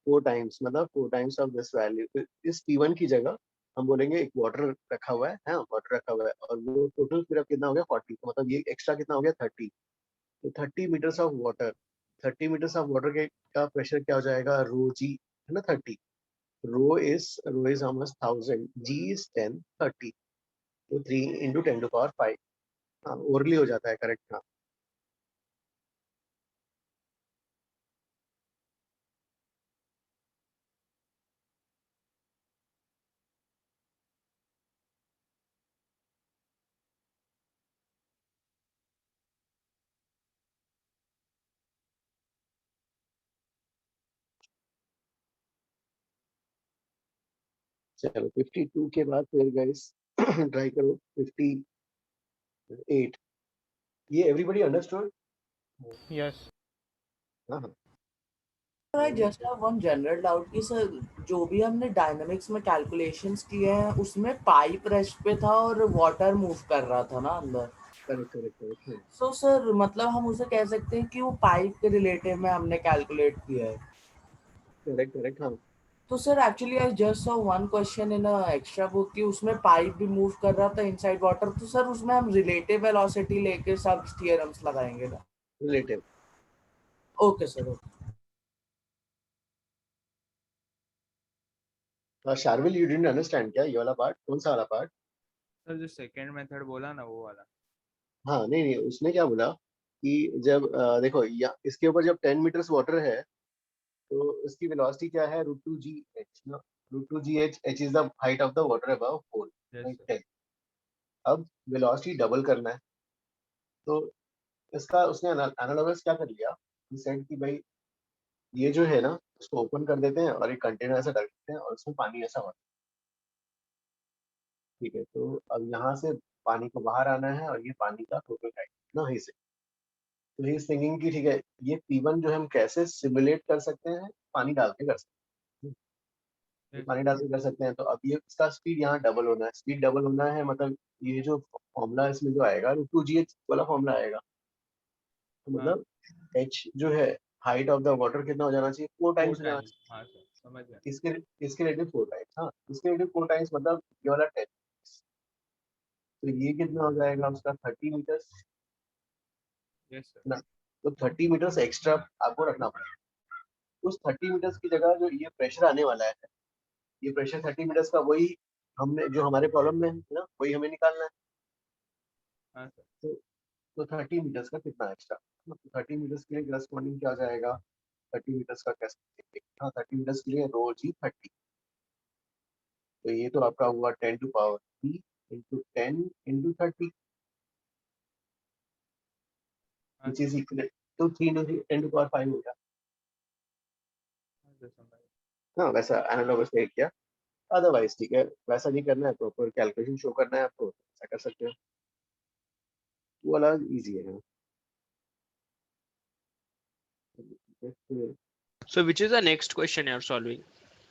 4 टाइम्स मतलब 4 टाइम्स ऑफ दिस वैल्यू। इस P1 की जगह हम बोलेंगे एक वाटर रखा हुआ है, हाँ वाटर रखा हुआ है और वो टोटल फिर कितना हो गया 40, तो मतलब ये एक्स्ट्रा कितना हो गया 30। तो 30 metres of water, 30 metres of water के का प्रेशर क्या हो जाएगा? रो जी है ना 30, रो इज ऑलमोस्ट 1000, जी इज 10, 30 तो 3 into 10⁵ हाँ ओरली हो जाता है करेक्ट हाँ। चलो 52 के बाद फिर गाइस ट्राई करो 58। ये एवरीबॉडी अंडरस्टूड? Yes. हाँ हाँ I just have one general doubt कि सर जो भी हमने डायनामिक्स में कैलकुलेशंस किए हैं उसमें पाइप रेस्ट पे था और वाटर मूव कर रहा था ना अंदर। करेक्ट सो सर मतलब हम उसे कह सकते हैं कि वो पाइप के रिलेटिव में हमने कैलकुलेट किया है। करेक्ट हाँ। तो sir actually I just saw one question in a extra book कि उसमें पाइप भी मूव कर रहा था इनसाइड वाटर, तो सर उसमें हम रिलेटिव वेलोसिटी लेके सब थ्योरम्स लगाएंगे ना? Relative. Okay sir Sharvil you didn't understand क्या ये वाला पार्ट? कौन सा वाला पार्ट? सर जो सेकंड मेथड बोला ना वो वाला। हाँ नहीं उसने क्या बोला कि जब देखो या इसके ऊपर जब 10 मीटर्स वाटर है तो इसकी वेलोसिटी क्या है? √2gh ना, √2gh, h is the height of the water above hole, right. अब वेलोसिटी डबल करना है तो इसका उसने एनालॉगस क्या कर लिया, सेड कि भाई ये जो है ना उसको ओपन कर देते हैं और एक कंटेनर ऐसा डाल देते हैं और उसमें पानी ऐसा होता है, ठीक है। तो अब यहाँ से पानी को बाहर आना है और ये पानी का टोटल हाइट ना ही से, तो ही थिंकिंग कि ठीक है ये P1 जो हम कैसे सिमुलेट कर सकते हैं, पानी डाल के कर सकते हैं, पानी डाल के कर सकते हैं। तो अब ये इसका स्पीड यहाँ डबल होना है, स्पीड डबल होना है मतलब ये जो फॉर्मूला इसमें जो आएगा √2gh वाला फॉर्मूला आएगा, तो मतलब h जो है हाइट ऑफ द वाटर कितना हो जाना चाहिए? 4 टाइम्स हो जाना चाहिए। हाँ सर समझ गया। इसके रिलेटिव 4 टाइम्स, हाँ इसके रिलेटिव 4 टाइम्स मतलब ये वाला 10, तो ये कितना हो जाएगा उसका 30 मीटर्स यस सर। ना। तो 30 मीटर्स एक्स्ट्रा आपको रखना पड़ेगा। उस 30 मीटर्स की जगह जो ये प्रेशर आने वाला है, ये प्रेशर 30 मीटर्स का वही हमने जो हमारे प्रॉब्लम में है ना, वही हमें निकालना है। हाँ सर। तो 30 मीटर्स का कितना एक्स्ट्रा, 30 मीटर्स के लिए करस्पॉन्डिंग क्या आ जाएगा, 30 मीटर्स का कैसे, हाँ 30 मीटर्स के लिए रो जी 30, तो ये तो आपका हुआ 10 to power 3 into 10 into 30 which is equal to 3 into 10 to power 5 हो गया। हाँ वैसा एनालॉगस में किया, अदरवाइज ठीक है वैसा नहीं करना है, प्रॉपर कैलकुलेशन शो करना है आपको, ऐसा कर सकते हो, वो वाला इजी है। So which is the next question you are solving?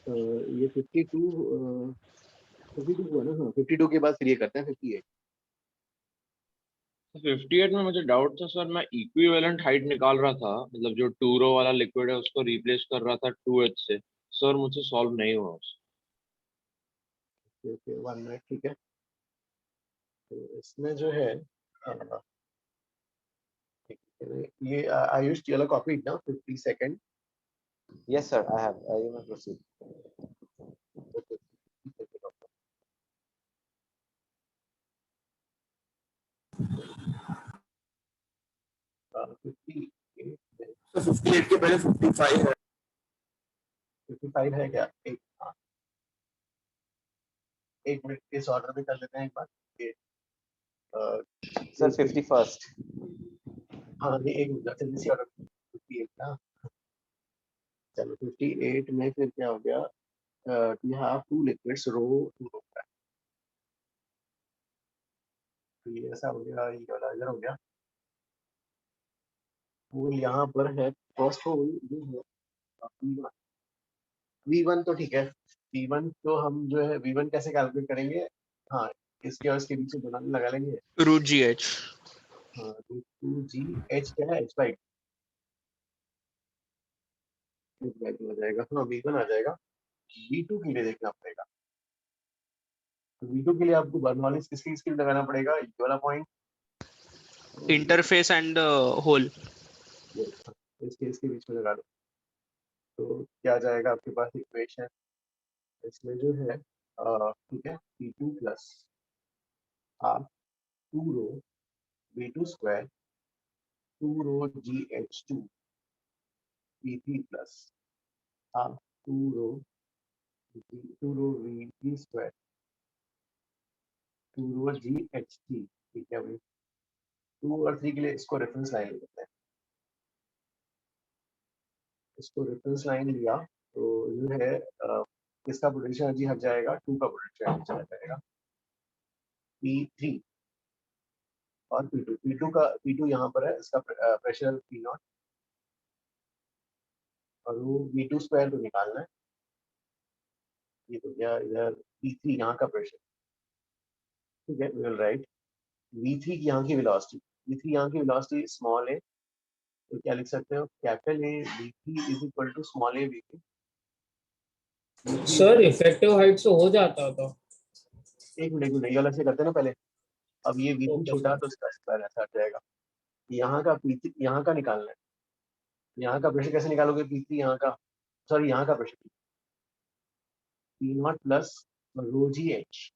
ये 52 हुआ ना, हाँ 52 के बाद फिर ये करते हैं 58। 58 में मुझे डाउट था सर, मैं इक्विवेलेंट हाइट निकाल रहा था, मतलब जो 2 रो वाला लिक्विड है उसको रिप्लेस कर रहा था 2h से, सर मुझसे सॉल्व नहीं हुआ। ओके 1 मिनट ठीक है, तो इसमें जो है ये आयुष वाला कॉपी ना 50 second. Yes, sir, I have. You may proceed. तो 58 के पहले 55 है, 55 है क्या, एक हाँ एक मिनट इस ऑर्डर में कर लेते हैं एक बार ये Sir, 51st. हाँ ये एक मिनट जल्दी से ऑर्डर 58 ना, चलो 58 में फिर क्या हो गया, you have two liquids रो रो, ये ऐसा हो गया, ये वाला इधर हो गया, वो यहाँ पर है फर्स्ट होल जो है V1 तो ठीक है, V1 तो हम जो है V1 कैसे कैलकुलेट करेंगे, हाँ इसके और इसके बीच में बनाने लगा लेंगे रूट जी एच, हाँ रूट 2GH क्या है h/2 हो जाएगा, हाँ V1 आ जाएगा। V2 के लिए देखना पड़ेगा, V2 के लिए आपको बर्नौलीज किसकी स्किल लगाना पड़ेगा, ये वाला पॉइंट इंटरफेस एंड होल, इसके बीच में लगा दो, तो क्या जाएगा आपके पास इक्वेशन, इसमें जो है ठीक है P2 प्लस हाफ 2 रो V2 स्क्वायर 2 रो GH2 P3 प्लस हाफ 2 रो V3 स्क्वायर 2 रो GH3, ठीक है भाई 2 और 3 के लिए इसको रेफरेंस लाइन लेते हैं, इसको रेफरेंस लाइन लिया तो जो है किसका पोटेंशियल एनर्जी हट जाएगा, 2 का पोटेंशियल एनर्जी चला जाएगा, P3 और P2 यहाँ पर है, इसका प्रेशर P0 और वो V2 स्क्वायर को निकालना है, ये तो क्या इधर P3 यहाँ का प्रेशर, ठीक है वी विल राइट V3 की यहाँ की वेलोसिटी, V3 यहाँ की वेलोसिटी स्मॉल a, तो क्या लिख सकते हो capital A V3 is equal to small a V2। Sir effective height से हो जाता था, एक मिनट ये अलग से करते हैं ना पहले, अब ये V3 Okay, छोटा तो इसका स्क्वायर ऐसा हट जाएगा, यहाँ का P3 यहाँ का निकालना है, यहाँ का प्रेशर कैसे निकालोगे, P3 यहाँ का, सॉरी यहाँ का प्रेशर P0 प्लस रो GH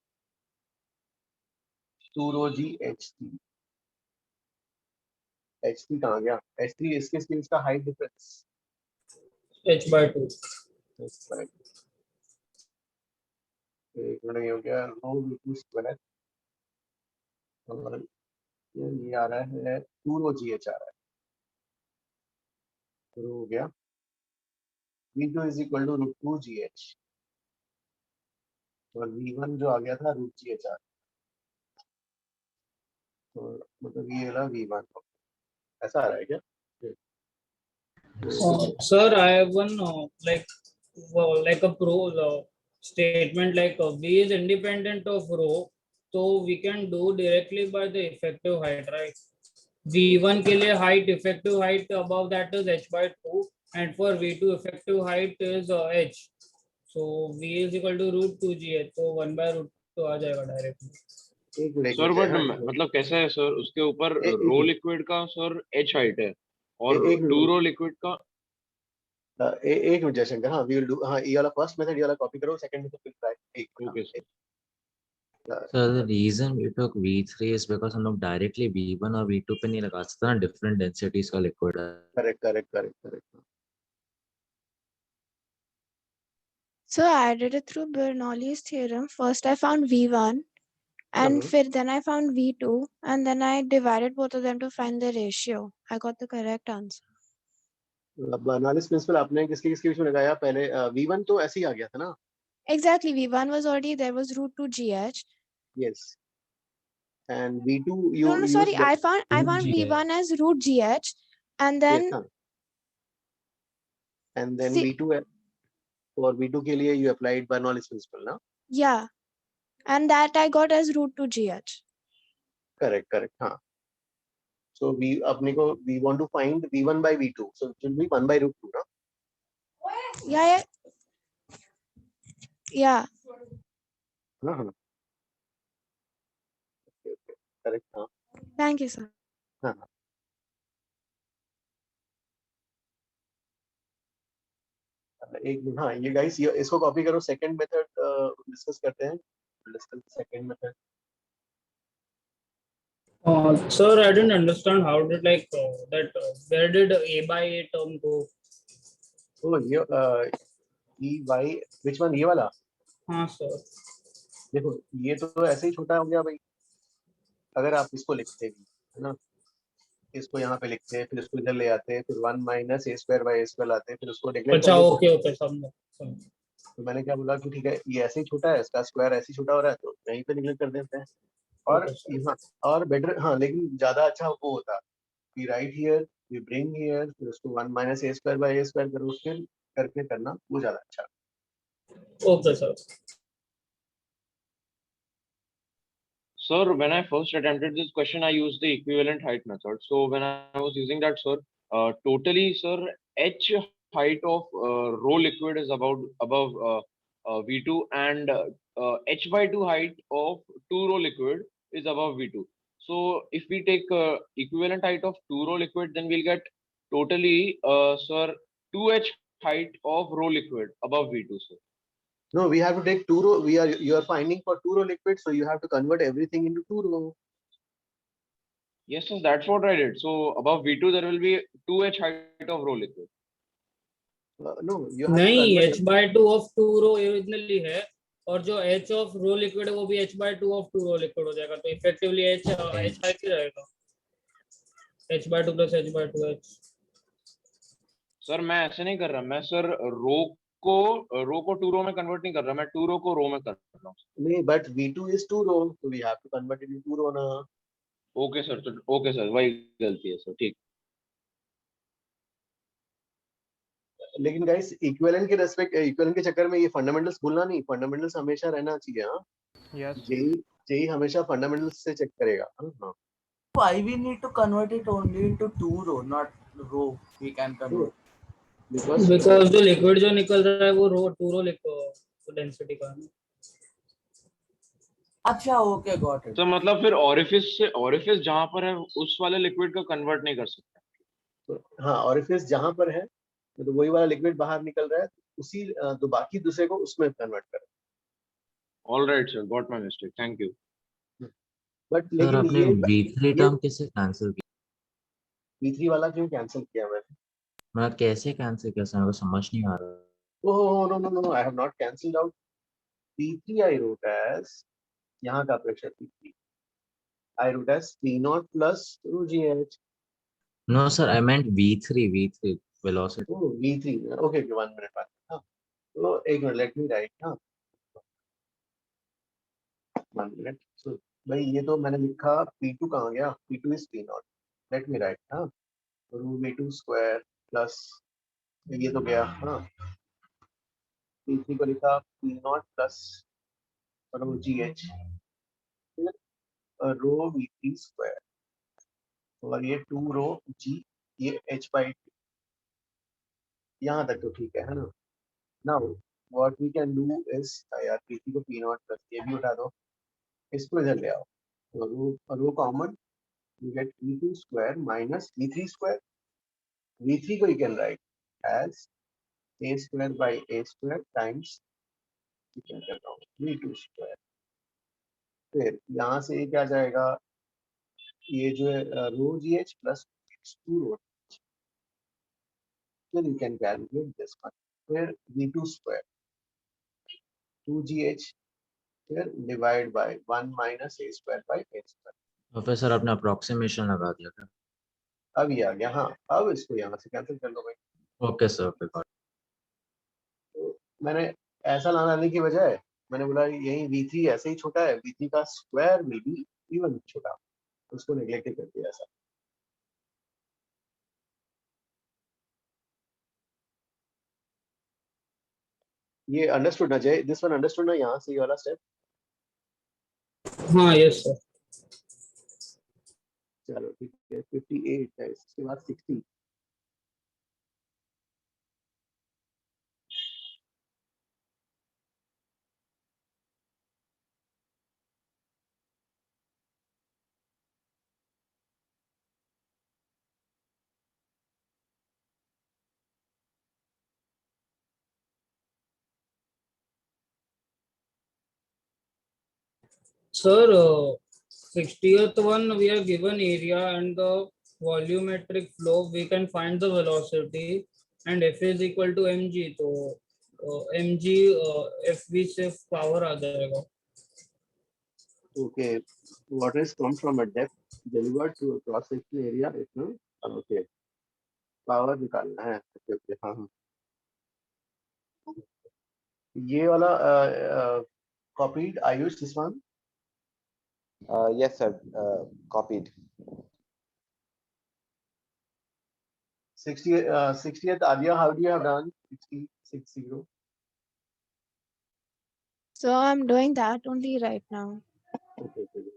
2 रो GH3, H3 कहाँ गया, H3 इसका हाइट डिफरेंस h/2 एक मिनट हो गया रो V2 स्क्वायर और ये आ रहा है 2 रो GH आ रहा है, तो हो गया V2 is equal to root 2 GH और V1 जो आ गया था रूट GH आ, तो मतलब ये वाला V1 ऐसा आ रहा है क्या, Sir, I have one like a statement like V is independent of rho, so we can do directly by the effective height, right? V1 के लिए height effective height above that is h/2 and for V2 effective height is h, so V is equal to root 2 GH, so 1/√2 आ जाएगा directly. Sir but मतलब कैसा है sir, उसके ऊपर रो liquid का sir h height है और 2 रो लिक्विड का एक मिनट जयशंकर, हाँ वी विल डू, हाँ ये वाला फर्स्ट मेथड ये वाला कॉपी करो, सेकंड मेथड फिर ट्राई, एक okay sir. So the reason we took V3 is because हम लोग directly V1 और V2 पे नहीं लगा सकते ना, different densities का liquid है. correct. So I did it through Bernoulli's theorem. First I found V1 and then I found V2 and then I divided both of them to find the ratio. I got the correct answer. Bernoulli's principle आपने किसके बीच में लगाया पहले? V1 तो ऐसे ही आ गया था ना? Exactly, V1 was already there, was root 2 GH. Yes. And V2 you No, sorry, used I found V1 as root GH and then yes, and then V2 for V2 के लिए you applied Bernoulli's principle ना? yeah, and that I got as root 2 GH. Correct हाँ. So we want to find V1 by V2, so it will be 1 by root 2 ना? Yeah. हाँ. Okay. Correct हाँ. Thank you, sir. हाँ. एक minute हाँ, ये guys ये इसको कॉपी करो. सेकंड मेथड डिस्कस करते हैं. Second method. Sir, I didn't understand how did where did A by A term go? Oh, E by which one? ये वाला? हाँ sir. देखो ये तो ऐसे ही छोटा हो गया भाई. अगर आप इसको लिखते भी है ना, इसको यहाँ पे लिखते हैं, फिर इसको इधर ले आते हैं, फिर 1 minus a square by a square लाते हैं, फिर उसको नेगलेक्ट अच्छा ओके समझा. तो मैंने क्या बोला कि ठीक है ये ऐसे ही छोटा है, इसका स्क्वायर ऐसे ही छोटा हो रहा है, तो यहीं पे नेगलेक्ट कर देते हैं. और यहाँ और बेटर हाँ, लेकिन ज्यादा अच्छा वो होता कि right here we bring here, फिर उसको 1 minus a square by a square करो, फिर करके करना वो ज्यादा अच्छा. Okay sir. Sir, when I first attempted this question, I used the equivalent height method. So when I was using that, sir, totally, sir, H height of rho liquid is above V2, and H by 2 height of 2 rho liquid is above V2. So if we take equivalent height of 2 rho liquid, then we'll get totally, sir, 2H height of rho liquid above V2, sir. No, we have to take 2 rho. You are finding for 2 rho liquid, so you have to convert everything into 2 rho. Yes, sir, that's what I did. So above V2 there will be 2H height of rho liquid. No, you have नहीं, to H by 2 of 2 rho originally है, और जो H of rho liquid है वो भी H by 2 of 2 rho liquid हो जाएगा, तो effectively H height ही रहेगा. H by 2 plus H by 2 H. Sir मैं ऐसे नहीं कर रहा, मैं सर रो को 2 रो में कन्वर्ट नहीं कर रहा, मैं 2 रो को रो में कर रहा हूँ. नहीं, but V2 is 2 row, so we have to convert it into 2 रो ना. ओके सर, तो ओके सर, वही गलती है सर, ठीक. लेकिन गाइस इक्विवेलेंट के रेस्पेक्ट, इक्विवेलेंट के चक्कर में ये फंडामेंटल्स भूलना नहीं. फंडामेंटल्स हमेशा रहना चाहिए. हाँ यस, जेई हमेशा फंडामेंटल्स से चेक करेगा. हाँ. Why we need to convert it only into 2 row, not row? We can convert. Because जो liquid जो निकल रहा है वो रो 2 रो डेंसिटी का है. अच्छा ओके, गॉट इट. तो मतलब फिर ओरिफिस जहां पर है उस वाले लिक्विड को कन्वर्ट नहीं कर सकते. तो हाँ, ओरिफिस जहां पर है तो वही वाला लिक्विड बाहर निकल रहा है, उसी तो बाकी दूसरे को उसमें कन्वर्ट करें. Alright sir, got my mistake, thank you. But sir लेकिन आपने ये V3 टर्म कैसे कैंसिल किया? V3 वाला क्यों कैंसिल किया मैंने? मैं कैसे कैंसिल किया सर, मेरे को समझ नहीं आ रहा. Oh no, I have not cancelled out. P3 I wrote as यहाँ का pressure P3 I wrote as P0 plus rho GH. No sir, I meant V3 velocity. Oh, V3. Okay, 1 minute बाद. हाँ, तो एक मिनट, let me write. हाँ, 1 minute. So भाई ये तो मैंने लिखा P2 कहाँ गया? P2 is P0. Let me write. हाँ, rho V2 square plus ये तो गया. हाँ, P3 को लिखा P0 plus rho GH. रो V3 स्क्वायर और ये 2 रो G, ये H by 2. यहाँ तक तो ठीक है ना. Now what we can do is यार P3 को P0 प्लस ये भी उठा दो, इसको इधर ले आओ, तो row common, you get V2 square minus V3 square. V3 को you can write as a square by a square times, you can get out V2 square. फिर यहाँ से ये क्या जाएगा, ये जो है रो जी एच प्लस 2 रो, फिर you can calculate this one, फिर V2 स्क्वायर 2GH, फिर divide by 1 minus A square by A square. Professor आपने अप्रोक्सीमेशन लगा दिया था। अब ये आ गया, हाँ अब इसको यहाँ से कैंसिल कर लो भाई। Okay sir, okay got. तो मैंने ऐसा लाने की बजाय मैंने बोला यही V3 ऐसे ही छोटा है, V3 का स्क्वायर विल बी इवन छोटा, उसको नेग्लेक्ट कर दिया ऐसा। ये अंडरस्टूड ना जय, दिस वन अंडरस्टूड ना, यहाँ से ये वाला स्टेप। हाँ यस सर। चलो ठीक है, 58 है, इसके बाद 60। Sir, 60th one we are given area and the volumetric flow. We can find the velocity and F is equal to mg. तो mg FV से power आ जाएगा. Okay, what is come from a depth delivered to a cross section area इतना, okay, power निकालना है, okay okay हाँ हाँ, ये वाला copied Ayush this one। Yes, sir. Copied. 60th Adya, how do you have done 60? So I'm doing that only right now. Okay, okay.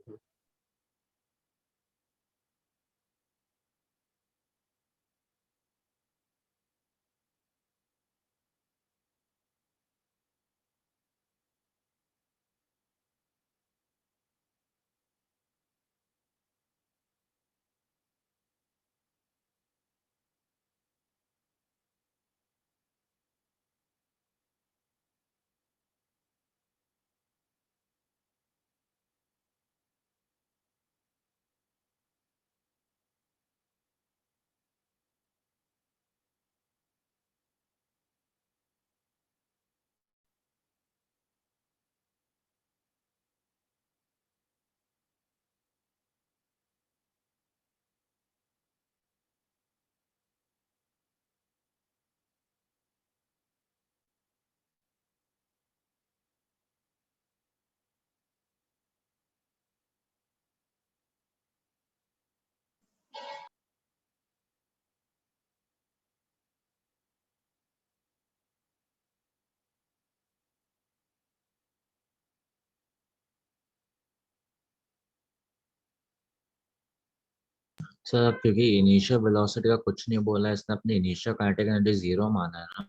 Sir क्योंकि initial velocity का कुछ नहीं बोला है इसने, अपने इनिशियल काइनेटिक एनर्जी 0 माना है ना।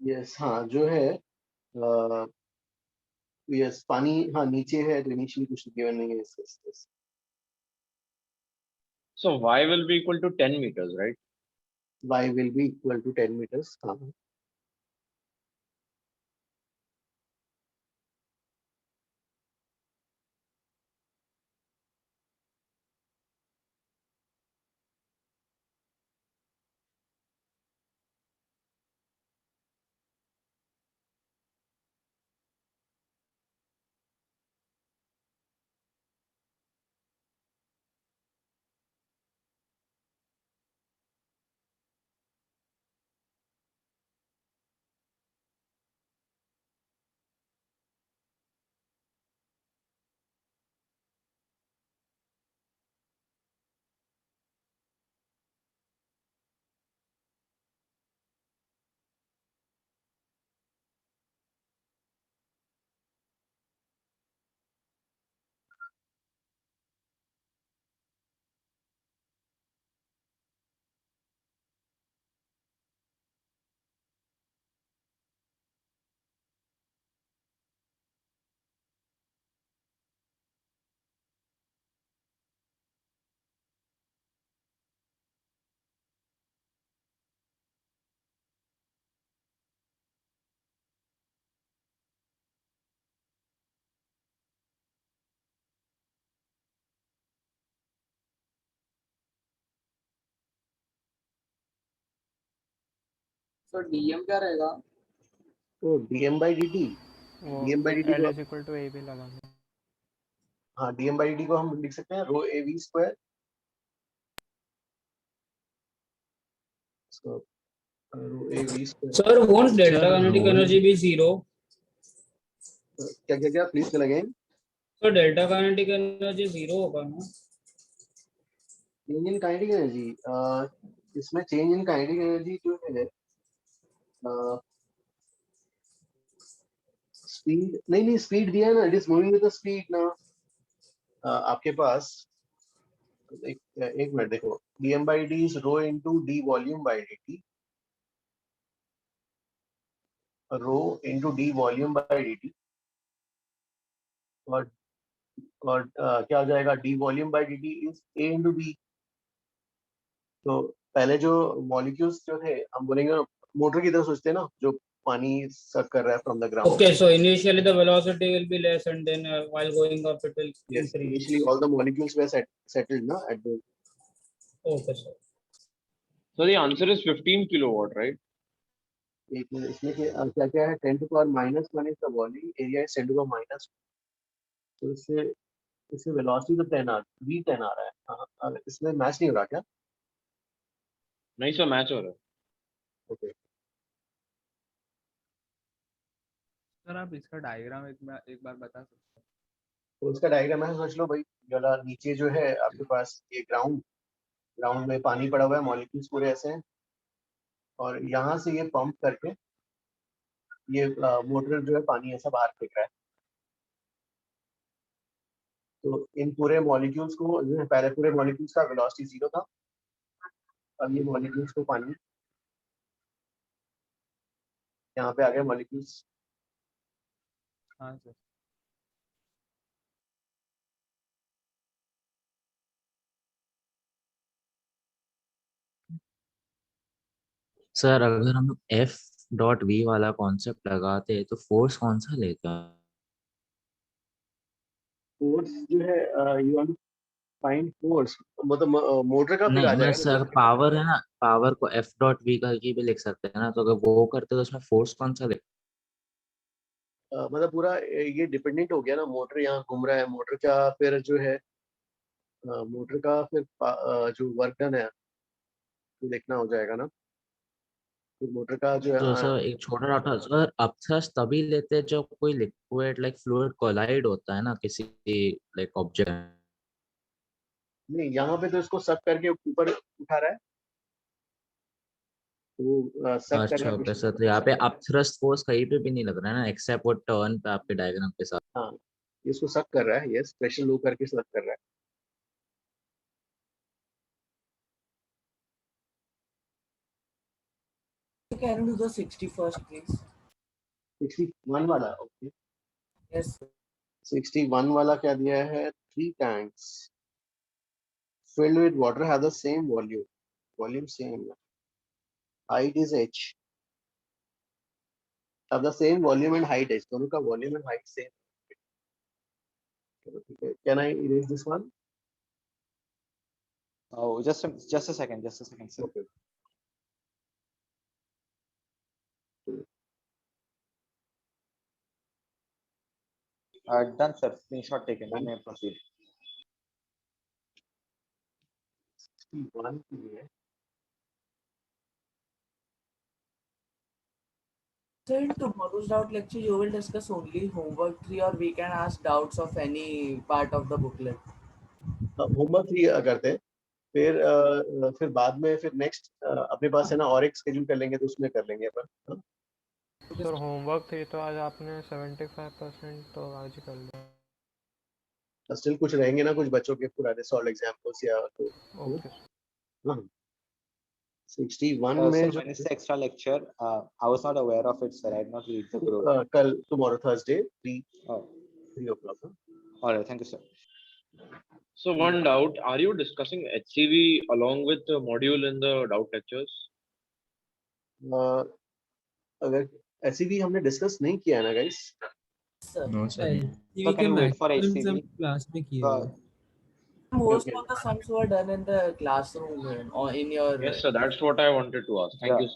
यस हाँ जो है यस पानी हाँ नीचे है तो इनिशियली कुछ गिवन नहीं है इस So y will be equal to 10 meters, right? y will be equal to 10 meters, हाँ तो डीएम क्या रहेगा? तो dm by dt, वो dm by dt L को is equal to AB लगा दो। हाँ dm by dt को हम लिख सकते हैं rho av square. So rho av square Sir, won't delta kinetic energy be zero? क्या क्या क्या please tell again. So delta kinetic energy zero होगा ना? चेंज इन काइनेटिक एनर्जी, इसमें चेंज इन काइनेटिक एनर्जी जो है स्पीड नहीं speed दिया है ना, it is moving with the speed ना। आपके पास एक मिनट देखो, dm by dt is rho into d volume by dt, rho into d volume by dt, और क्या हो जाएगा, d volume by dt is a into b। तो पहले जो मॉलिक्यूल्स जो थे हम बोलेंगे मोटर की तरह सोचते हैं ना, जो पानी सक कर रहा है from the ground. Okay, so initially the velocity will be less, and then while going up it will Yes, increase. initially all the molecules were settled na at the. Okay, sir. So the answer is 15 kilowatt, right? एक minute, इसमें क्या क्या है, 10 to power minus 1 is the volume, area is 10 to power minus 1, तो इससे velocity तो 10 v10 आ रहा है। इसमें मैच नहीं हो रहा क्या? नहीं सर, मैच हो रहा है। ओके सर आप इसका डायग्राम एक बार बता सकते हैं? तो इसका डायग्राम है, सोच लो भाई, जरा नीचे जो है आपके पास ये ग्राउंड में पानी पड़ा हुआ है, मॉलिक्यूल्स पूरे ऐसे हैं, और यहाँ से ये पंप करके ये मोटर जो है पानी ऐसा बाहर फेंक रहा है। तो इन पूरे मॉलिक्यूल्स को जो है, पहले पूरे मॉलिक्यूल्स का वेलोसिटी 0 था, अब ये मॉलिक्यूल्स को पानी यहाँ पे आ गए मॉलिक्यूल्स। हाँ सर। सर अगर हम एफ डॉट वी वाला कॉन्सेप्ट लगाते हैं तो फोर्स कौन सा लेगा? फोर्स जो है you want to find force, मतलब मोटर का फिर आ नहीं जाएगा सर, पावर है ना, पावर को एफ डॉट वी करके भी लिख सकते हैं ना, तो अगर वो करते तो उसमें फोर्स कौन सा लेगा? मतलब पूरा ये डिपेंडेंट हो गया ना, मोटर यहाँ घूम रहा है, मोटर का फिर जो है मोटर का फिर जो वर्क डन है तो देखना हो जाएगा ना, फिर मोटर का जो तो है सर एक छोटा डाटा सर, अपथ्रस्ट तभी लेते हैं जब कोई लिक्विड लाइक फ्लूइड कोलाइड होता है ना किसी लाइक ऑब्जेक्ट। नहीं, यहाँ पे तो इसको सक करके ऊपर उठा रहा है, तो सक कर अच्छा रहा ओके है। सर, तो यहाँ पे अपथ्रस्ट फोर्स कहीं पे भी नहीं लग रहा है ना, एक्सेप्ट वो टर्न पे आपके डायग्राम के साथ। हाँ, इसको सक कर रहा है, यस, प्रेशर लो करके सक कर रहा है। Can you do the 61st, please? 61 वाला, ओके। Yes. 61 वाला क्या दिया है, 3 tanks filled with water have the same volume same, height is h, have the same volume and height h, दोनों का volume and height same। Can I erase this one? Oh, just a second, sir. Okay. Done, sir. Screenshot taken. You may proceed. 61 के लिए So in tomorrow's doubt lecture, you will discuss only homework 3, or we can ask doubts of any part of the booklet. Homework 3 करते हैं, फिर बाद में फिर next अपने पास है ना और एक स्केड्यूल कर लेंगे, तो उसमें कर लेंगे अपन। सर होमवर्क 3 तो आज आपने 75% तो आज ही कर लिया। स्टिल कुछ रहेंगे ना, कुछ बच्चों के पुराने सॉल्व एग्जांपल्स या तो ओके। हाँ 61 Sir, में जो when is the extra lecture? I was not aware of it, sir. I did not read the group. कल tomorrow Thursday 3 o'clock। All right, thank you, sir. So one doubt, are you discussing HCV along with the module in the doubt lectures? अगर HCV हमने discuss नहीं किया है ना guys. No sir. So can you wait for maximum HCV? Class में किया है। Most of the sums were done in the classroom or in your. Yes, sir. That's what I wanted to ask. Thank you.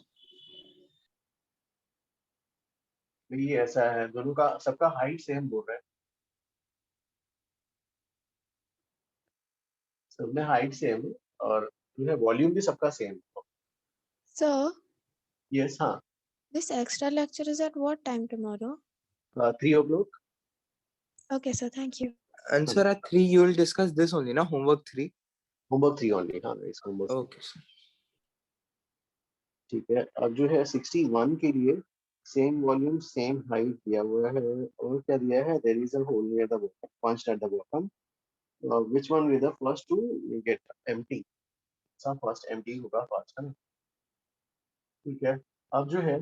ये ऐसा है, दोनों का सबका height same बोल रहा है, सब में हाइट सेम और जो है वॉल्यूम भी सबका सेम। So यस हाँ, this extra lecture is at what time tomorrow? 3 o'clock। Okay, sir. Thank you. And sir, at 3 you will discuss this only, na? Homework 3? Homework 3 only, हाँ इस homework. Okay, sir. ठीक है, अब जो है 61 के लिए सेम वॉल्यूम सेम हाइट दिया हुआ है और क्या दिया है, there is a hole near the bottom, punched at the bottom, which one with the first to get empty, सब फर्स्ट empty होगा फर्स्ट, है ना। ठीक है, अब जो है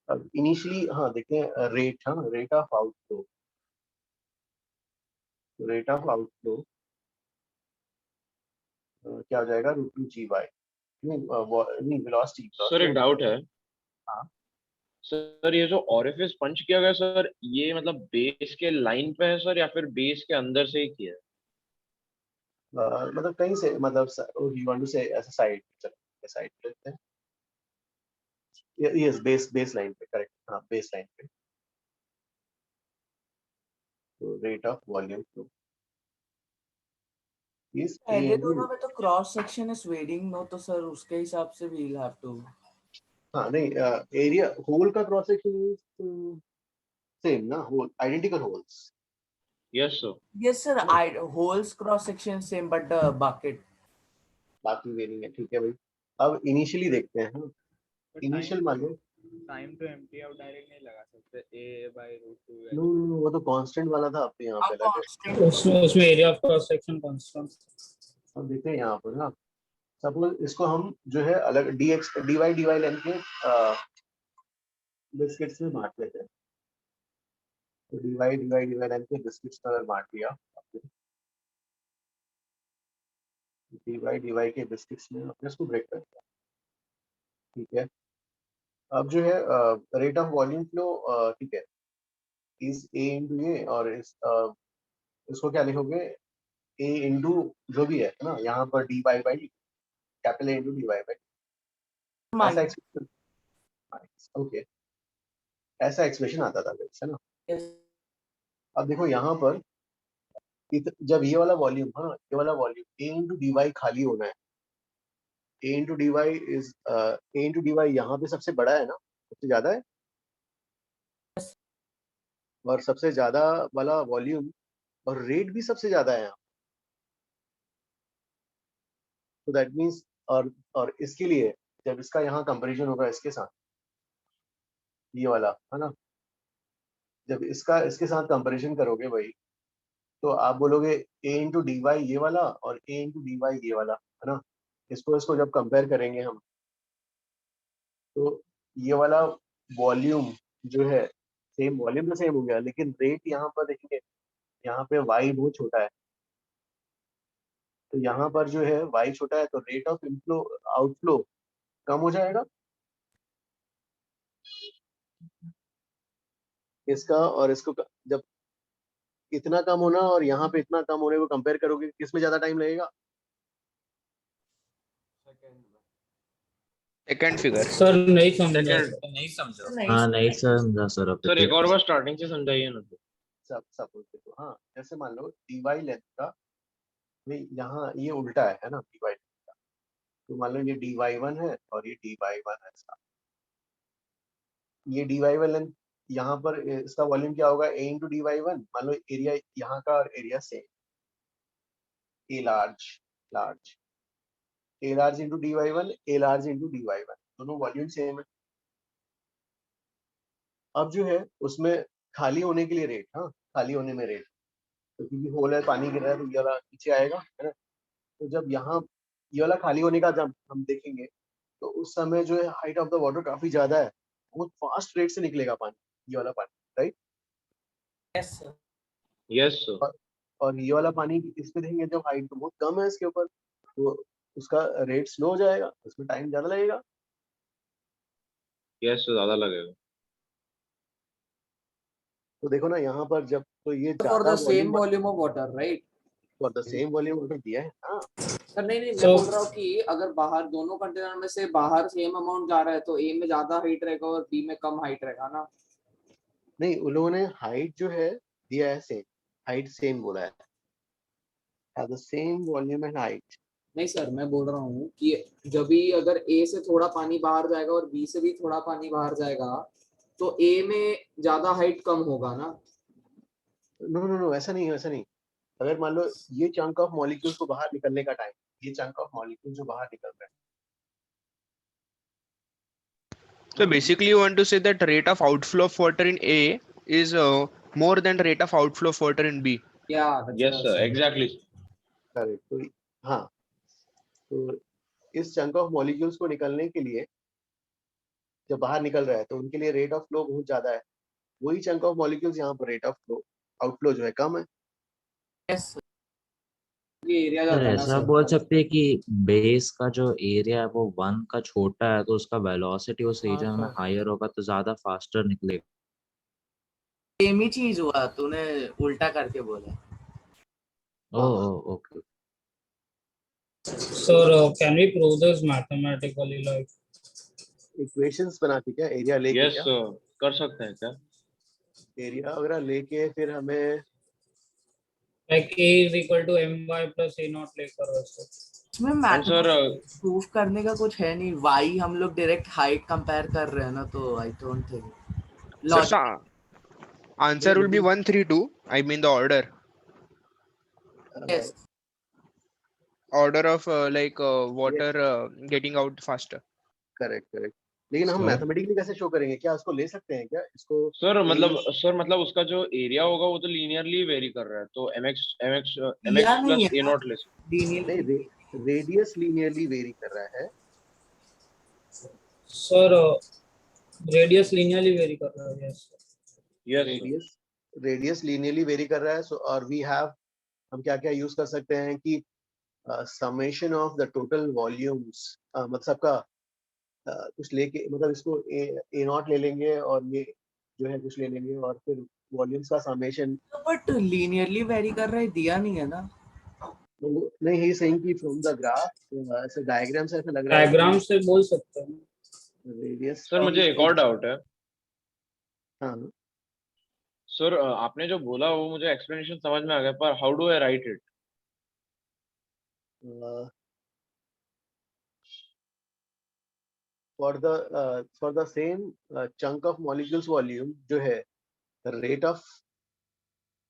अब इनिशियली हाँ देखते हैं रेट, हाँ rate of outflow, rate of outflow क्या हो जाएगा, √2 g/, नहीं वेलोसिटी। सर एक डाउट है। हाँ सर ये जो ओरिफिस पंच किया गया सर, ये मतलब बेस के लाइन पे है सर या फिर बेस के अंदर से ही किया है? मतलब कहीं से, मतलब यू वांट टू से ऐसा साइड, साइड लेते हैं, यस बेस लाइन पे, करेक्ट हाँ बेस लाइन पे। तो rate of volume flow is पहले दोनों में तो cross section is varying no, तो सर उसके हिसाब से वी विल हैव टू। हाँ नहीं, एरिया होल का क्रॉस सेक्शन सेम ना, hole identical holes. Yes sir. Yes sir, I holes cross section same but the bucket बाकी वेरिंग है। ठीक है भाई, अब इनिशियली देखते हैं, हाँ इनिशियल मान लो, टाइम टू एम्प्टी आप डायरेक्ट नहीं लगा सकते, a/√2। नो वो तो कांस्टेंट वाला था अपने यहाँ पे लगे। उसमें area of cross section constant. अब देखते हैं यहाँ पर ना, सपोज इसको हम जो है अलग dy लेंथ के बिस्किट्स में बांट लेते हैं। तो dy लेंथ के बिस्किट्स का अगर बांट लिया, dy के बिस्किट्स में अपने इसको ब्रेक कर दिया। ठीक है, अब जो है रेट ऑफ वॉल्यूम फ्लो, ठीक है, इज a इंटू ए, और इसको क्या लिखोगे, a इंटू जो भी है ना, यहाँ पर dy by capital A into dy by, ऐसा एक्सप्रेशन, ओके ऐसा एक्सप्रेशन आता था है ना। अब देखो यहाँ पर जब ये वाला वॉल्यूम, हाँ ये वाला वॉल्यूम a इंटू dy खाली होना है, a into dy is a into dy यहाँ पे सबसे बड़ा है ना, सबसे ज्यादा है, और सबसे ज्यादा वाला वॉल्यूम और रेट भी सबसे ज्यादा है यहाँ। तो दैट मीन्स, और इसके लिए जब इसका यहाँ कंपैरिजन होगा इसके साथ, ये वाला है ना, जब इसका इसके साथ कंपैरिजन करोगे भाई, तो आप बोलोगे a इंटू dy ये वाला और a इंटू dy ये वाला, है ना। इसको जब कंपेयर करेंगे हम, तो ये वाला वॉल्यूम जो है, सेम वॉल्यूम तो सेम हो गया, लेकिन रेट यहाँ पर देखिए, यहाँ पे y बहुत छोटा है, तो यहाँ पर जो है y छोटा है, तो रेट ऑफ इनफ्लो आउटफ्लो कम हो जाएगा इसका, और इसको जब इतना कम होना और यहाँ पे इतना कम होने को कंपेयर करोगे, किसमें ज्यादा टाइम लगेगा? Second figure. सर नहीं समझा। नहीं समझा। हाँ नहीं समझा सर अब सर एक और बार स्टार्टिंग से समझाइए ना। सब देखो, हाँ जैसे मान लो dy लेंथ का, भाई यहाँ ये उल्टा है ना dy लेंथ का, तो मान लो ये dy1 है और ये dy1 है इसका, ये dy1 लेंथ, यहाँ पर इसका वॉल्यूम क्या होगा, a इंटू dy1, मान लो एरिया यहाँ का और area same, a large a large into dy1, a large into dy1, दोनों वॉल्यूम सेम है। अब जो है उसमें खाली होने के लिए रेट, हाँ खाली होने में रेट, तो क्योंकि होल है, पानी गिर रहा है, तो ये वाला नीचे आएगा, है ना। तो जब यहाँ ये वाला खाली होने का जब हम देखेंगे, तो उस समय जो है हाइट ऑफ द वाटर काफी ज्यादा है, बहुत फास्ट रेट से निकलेगा पानी, ये वाला पानी, राइट। Yes sir. और ये वाला पानी इस पे देखेंगे जब हाइट तो बहुत कम है इसके ऊपर, तो उसका रेट स्लो हो जाएगा, उसमें टाइम ज्यादा लगेगा। यस ज्यादा लगेगा। तो देखो ना यहाँ पर जब, तो ये for ज्यादा the same volume of water, right? For the same volume order दिया है हाँ। सर नहीं नहीं मैं So- बोल रहा हूँ कि अगर बाहर दोनों कंटेनर में से बाहर सेम अमाउंट जा रहा है तो ए में ज्यादा हाइट रहेगा और बी में कम हाइट रहेगा ना। नहीं उन लोगों ने हाइट जो है दिया है सेम, हाइट सेम बोला है the same volume and height. नहीं सर मैं बोल रहा हूँ कि जब भी अगर ए से थोड़ा पानी बाहर जाएगा और बी से भी थोड़ा पानी बाहर जाएगा तो ए में ज्यादा हाइट कम होगा ना। नो नो नो ऐसा नहीं, ऐसा नहीं। अगर मान लो ये चंक ऑफ मॉलिक्यूल्स को बाहर निकलने का टाइम, ये चंक ऑफ मॉलिक्यूल्स जो बाहर निकल रहा है, So basically, you want to say that rate of outflow of water in A is more than rate of outflow of water in B. Yeah. Yes, sir. Exactly. Correct. तो हाँ, तो इस chunk of molecules को निकलने के लिए जब बाहर निकल रहा है तो उनके लिए रेट ऑफ फ्लो बहुत ज्यादा है। वही चंक ऑफ मॉलिक्यूल्स यहाँ पर रेट ऑफ फ्लो आउटफ्लो जो है कम है। यस ये एरिया सर जाता है ना ऐसा सर। बोल सकते हैं कि बेस का जो एरिया है वो 1 का छोटा है तो उसका वेलोसिटी उस हाँ रीजन में सर। हायर होगा तो ज्यादा फास्टर निकलेगा। सेम ही चीज हुआ, तूने उल्टा करके बोला। Okay. Sir, can we prove this mathematically? Like, equations बना के क्या एरिया लेके Yes, क्या sir. कर सकते हैं क्या? एरिया वगैरह लेके फिर हमें like A is equal to my plus A naught लेकर वैसे। इसमें And sir, मैथमेटिक्स प्रूफ करने का कुछ है नहीं, वाई हम लोग डायरेक्ट हाइट कंपेयर कर रहे हैं ना, तो I don't think Sir, so answer will be 1, 3, 2. I mean the order. Yes. Order of water getting out faster. Correct correct. लेकिन हम Sir? मैथमेटिकली कैसे शो करेंगे, क्या उसको ले सकते हैं क्या इसको? सर मतलब उसका जो एरिया होगा वो तो लीनियरली वेरी कर रहा है, तो mx प्लस a नॉट ले सकते। रेडियस लीनियरली वेरी कर रहा है। Sir, radius linearly vary कर रहा है। Yes. रेडियस लीनियरली वेरी कर रहा है। सो और वी हैव, हम क्या क्या यूज कर सकते हैं कि summation of the total volumes, मतलब सबका कुछ लेके, मतलब इसको ए नॉट ले लेंगे और ये जो है कुछ ले लेंगे और फिर वॉल्यूम्स का समेशन। बट लीनियरली वेरी कर रहा है, दिया नहीं है ना। नहीं, ही सेइंग कि फ्रॉम द ग्राफ ऐसे डायग्राम से ऐसा लग रहा है। डायग्राम से बोल सकते हैं। रेडियस सर मुझे एक और डाउट है। हाँ सर आपने जो बोला वो मुझे एक्सप्लेनेशन समझ में आ गया, पर how do I right it? for the same chunk of molecules volume जो है rate of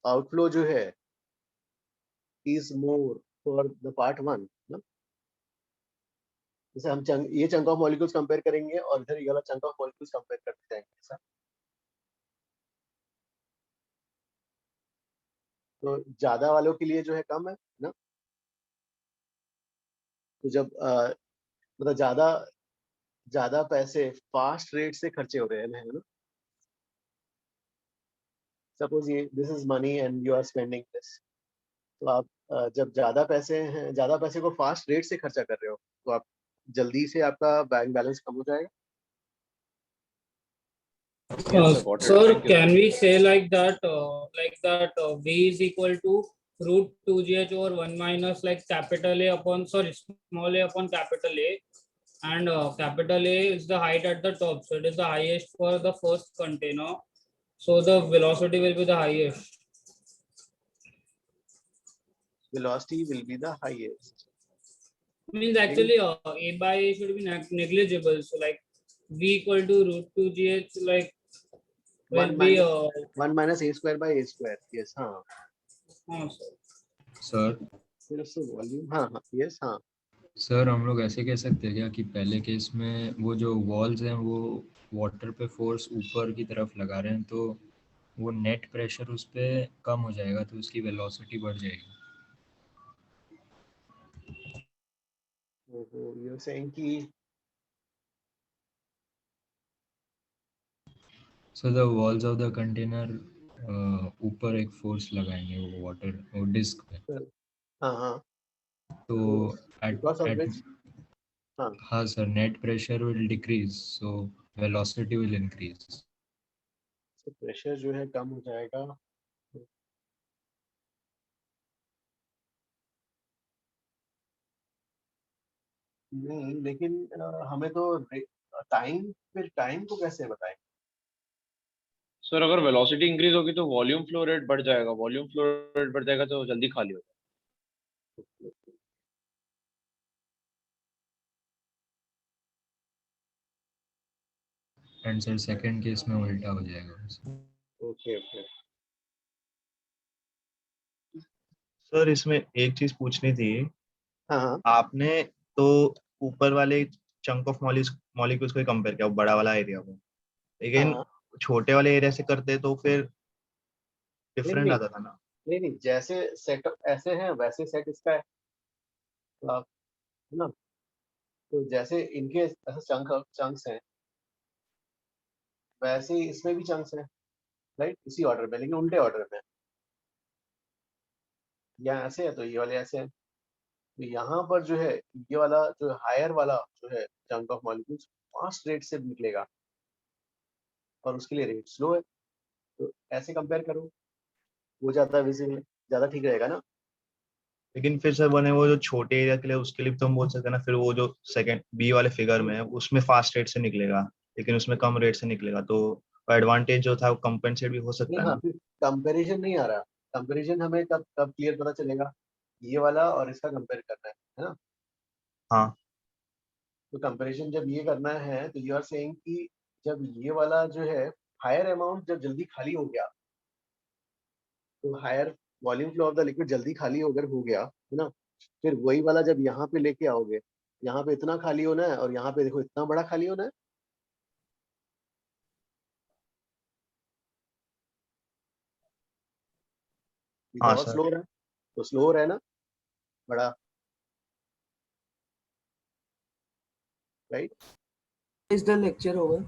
outflow जो है is more for the part 1 ना। जैसे हम ये chunk of molecules कंपेयर करेंगे और इधर ये वाला chunk of molecules कंपेयर करते जाएंगे ऐसा। तो ज्यादा वालों के लिए जो है कम है ना। तो जब मतलब ज्यादा पैसे फास्ट रेट से खर्चे हो रहे हैं ना। सपोज ये this is money and you are spending this, तो आप जब ज्यादा पैसे को फास्ट रेट से खर्चा कर रहे हो तो आप जल्दी से आपका बैंक बैलेंस कम हो जाएगा। Sir, can we say like that V is equal to root 2gh over 1 minus like capital A upon small a upon capital A, and capital A is the height at the top, so it is the highest for the first container, so the velocity will be the highest. Velocity will be the highest. Means actually A by A should be negligible, so like V equal to root 2gh like will be 1 minus a square by a square. Yes, हाँ। Sir फिर उससे volume, हाँ yes हाँ। Sir हम लोग ऐसे कह सकते हैं क्या कि पहले केस में वो जो वॉल्स हैं वो वाटर पे फोर्स ऊपर की तरफ लगा रहे हैं, तो वो नेट प्रेशर उस पे कम हो जाएगा तो उसकी वेलोसिटी बढ़ जाएगी। You're saying कि So the walls of the container ऊपर एक फोर्स लगाएंगे वो वाटर वो डिस्क पे, हाँ तो because of which हाँ sir net pressure will decrease so velocity will increase. तो प्रेशर जो है कम हो जाएगा। नहीं, लेकिन हमें तो टाइम, फिर टाइम को कैसे बताएं? सर अगर वेलोसिटी इंक्रीज होगी तो वॉल्यूम फ्लो रेट बढ़ जाएगा, वॉल्यूम फ्लो रेट बढ़ जाएगा तो जल्दी खाली हो जाएगा। एंड सर सेकंड केस में उल्टा हो जाएगा। Okay okay. सर इसमें एक चीज पूछनी थी। हाँ। आपने तो ऊपर वाले चंक ऑफ मॉलिक्यूल्स को कंपेयर किया, बड़ा वाला एरिया को, लेकिन हाँ। छोटे वाले एरिया से करते तो फिर नहीं डिफरेंट नहीं आता था ना। नहीं नहीं, जैसे सेट ऐसे हैं वैसे सेट इसका है ना। तो जैसे इनके ऐसे चंक्स हैं, वैसे ही इसमें भी चंक्स हैं, राइट, इसी ऑर्डर में, लेकिन उल्टे ऑर्डर में। यहाँ ऐसे है तो ये वाले ऐसे हैं। तो यहाँ पर जो है ये वाला जो हायर वाला जो है chunk of molecules fast rate से निकलेगा और उसके लिए रेट स्लो है। तो ऐसे कंपेयर करो, वो ज्यादा विजिबल, ज्यादा ठीक रहेगा ना। लेकिन फिर सर बने वो जो छोटे एरिया के लिए, उसके लिए तो हम बोल सकते हैं ना, फिर वो जो सेकंड बी वाले फिगर में है उसमें फास्ट रेट से निकलेगा, लेकिन उसमें कम रेट से निकलेगा, तो एडवांटेज जो था वो कंपेंसेट भी हो सकता नहीं, है हाँ, ना। फिर कंपैरिजन नहीं आ रहा। कंपैरिजन हमें कब कब क्लियर पता चलेगा, ये वाला और इसका कंपेयर करना है ना। हाँ। तो कंपैरिजन जब ये करना है तो यू आर सेइंग कि जब ये वाला जो है हायर अमाउंट जब जल्दी खाली हो गया, तो higher volume flow of the liquid जल्दी खाली अगर हो गया है ना, फिर वही वाला जब यहाँ पे लेके आओगे, यहाँ पे इतना खाली होना है और यहाँ पे देखो इतना बड़ा खाली होना है। हाँ बहुत सर। स्लो हो रहा है, तो स्लो हो रहा है ना बड़ा, right. Is the lecture over?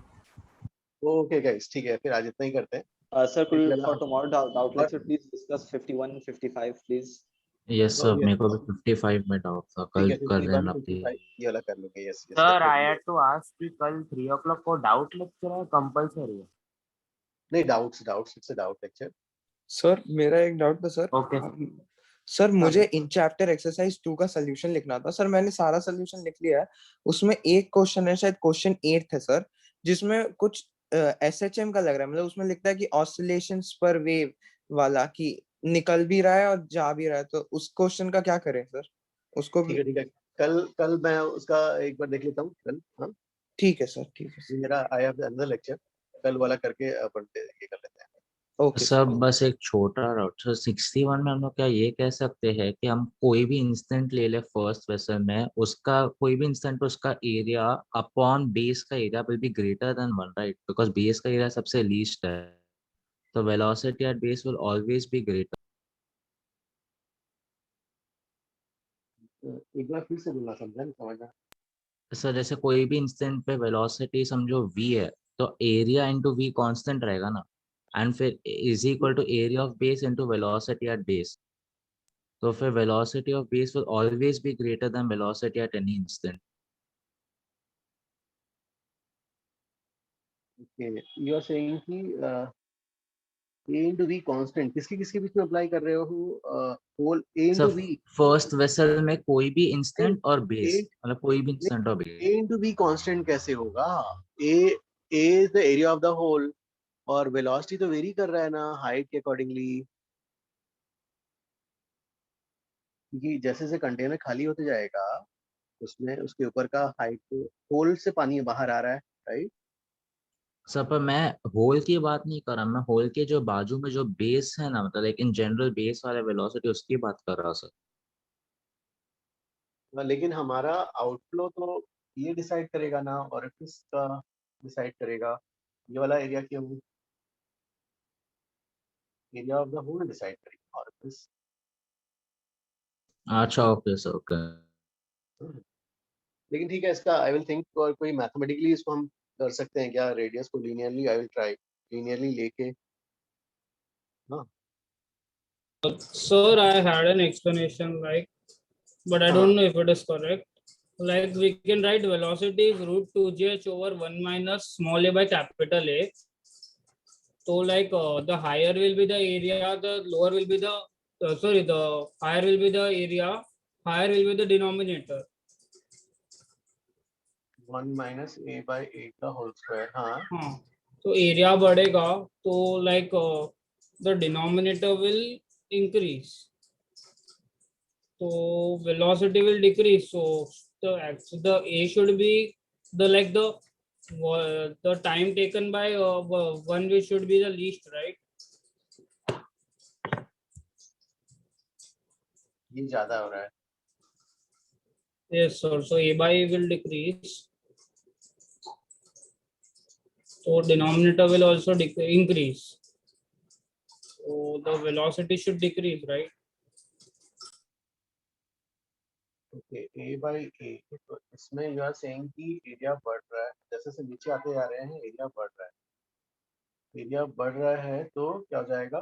Okay guys, ठीक है, फिर आज इतना ही करते हैं। Sir, एक could वाला for tomorrow doubt और lecture please discuss 51 and 55 please? Yes sir, yes, मेरे को भी 55 में डाउट था, ठीक कल है, कर 51 देना 55 प्लीज। ये वाला कर लोगे। Yes yes, sir I had to ask कि कल 3 o'clock को डाउट लेक्चर है, कंपलसरी है? नहीं, doubts it's a doubt lecture. Sir मेरा एक डाउट था सर। ओके सर मुझे इन चैप्टर एक्सरसाइज 2 का सोल्यूशन लिखना था सर। मैंने सारा सोल्यूशन लिख लिया है। उसमें एक क्वेश्चन है, शायद क्वेश्चन 8 है सर, जिसमें कुछ एसएचएम का लग रहा है, मतलब उसमें लिखता है कि ऑसिलेशंस पर वेव वाला, कि निकल भी रहा है और जा भी रहा है। तो उस क्वेश्चन का क्या करें सर? उसको ठीक है ठीक है, कल मैं उसका एक बार देख लेता हूँ कल। हाँ ठीक है सर, ठीक है। मेरा आई हैव अनदर लेक्चर, कल वाला करके अपन ये कर लेते हैं। ओके सर बस एक छोटा डाउट सर, 61 में हम लोग क्या ये कह सकते हैं कि हम कोई भी इंस्टेंट ले ले फर्स्ट वेसल में, उसका कोई भी इंस्टेंट उसका एरिया अपॉन बेस का area will be greater then 1, right? Because base का एरिया सबसे लीस्ट है, तो velocity at base will always be greater. एक बार फिर से बोलना, समझा नहीं, समझना। सर जैसे कोई भी इंस्टेंट पे वेलोसिटी समझो v है, तो एरिया इनटू v कांस्टेंट रहेगा ना, एंड फिर is equal to area of base into velocity at base, तो फिर velocity of base will always be greater than velocity at any instant. Okay, you are saying कि a into v constant किसके किसके बीच में apply कर रहे हो? Hole a into sir v, first vessel में कोई भी इंस्टेंट और a बेस, मतलब कोई भी इंस्टेंट और base. a into v constant कैसे होगा? a is the area of the hole और वेलोसिटी तो वेरी कर रहा है ना हाइट के अकॉर्डिंगली, क्योंकि जैसे जैसे कंटेनर खाली होते जाएगा उसमें उसके ऊपर का हाइट, होल से पानी बाहर आ रहा है, राइट। सर पर मैं होल की बात नहीं कर रहा, मैं होल के जो बाजू में जो बेस है ना, मतलब एक इन जनरल बेस वाले वेलोसिटी उसकी बात कर रहा हूँ सर। लेकिन हमारा आउटफ्लो तो ये डिसाइड करेगा ना, ओरिफिस का डिसाइड करेगा, ये वाला एरिया क्यों, area of the hole decide करेगा ओरिफिस। अच्छा ओके सर, ओके। लेकिन ठीक है, इसका आई विल थिंक, और कोई मैथमेटिकली इसको हम कर सकते हैं क्या, रेडियस को linearly, I will try linearly लेके। हाँ Sir, I had an explanation like, but I don't know if it is correct. Like we can write velocity is root 2gh over 1 minus small a by capital A. So like the higher will be the area, the lower will be the the higher will be the area, higher will be the denominator. 1 minus a by 8 का whole square. हाँ. हाँ, तो area बढ़ेगा तो like the denominator will increase, so velocity will decrease. So the a should be the like the time taken by one which should be the least, right? ये ज्यादा हो रहा है. Yes, sir. So a by will decrease. So denominator will also increase. So the velocity should decrease, right? Okay, a by a. तो इसमें you are saying कि area बढ़ रहा है, जैसे से नीचे आते जा रहे हैं एरिया बढ़ रहा है. एरिया बढ़ रहा है तो क्या हो जाएगा?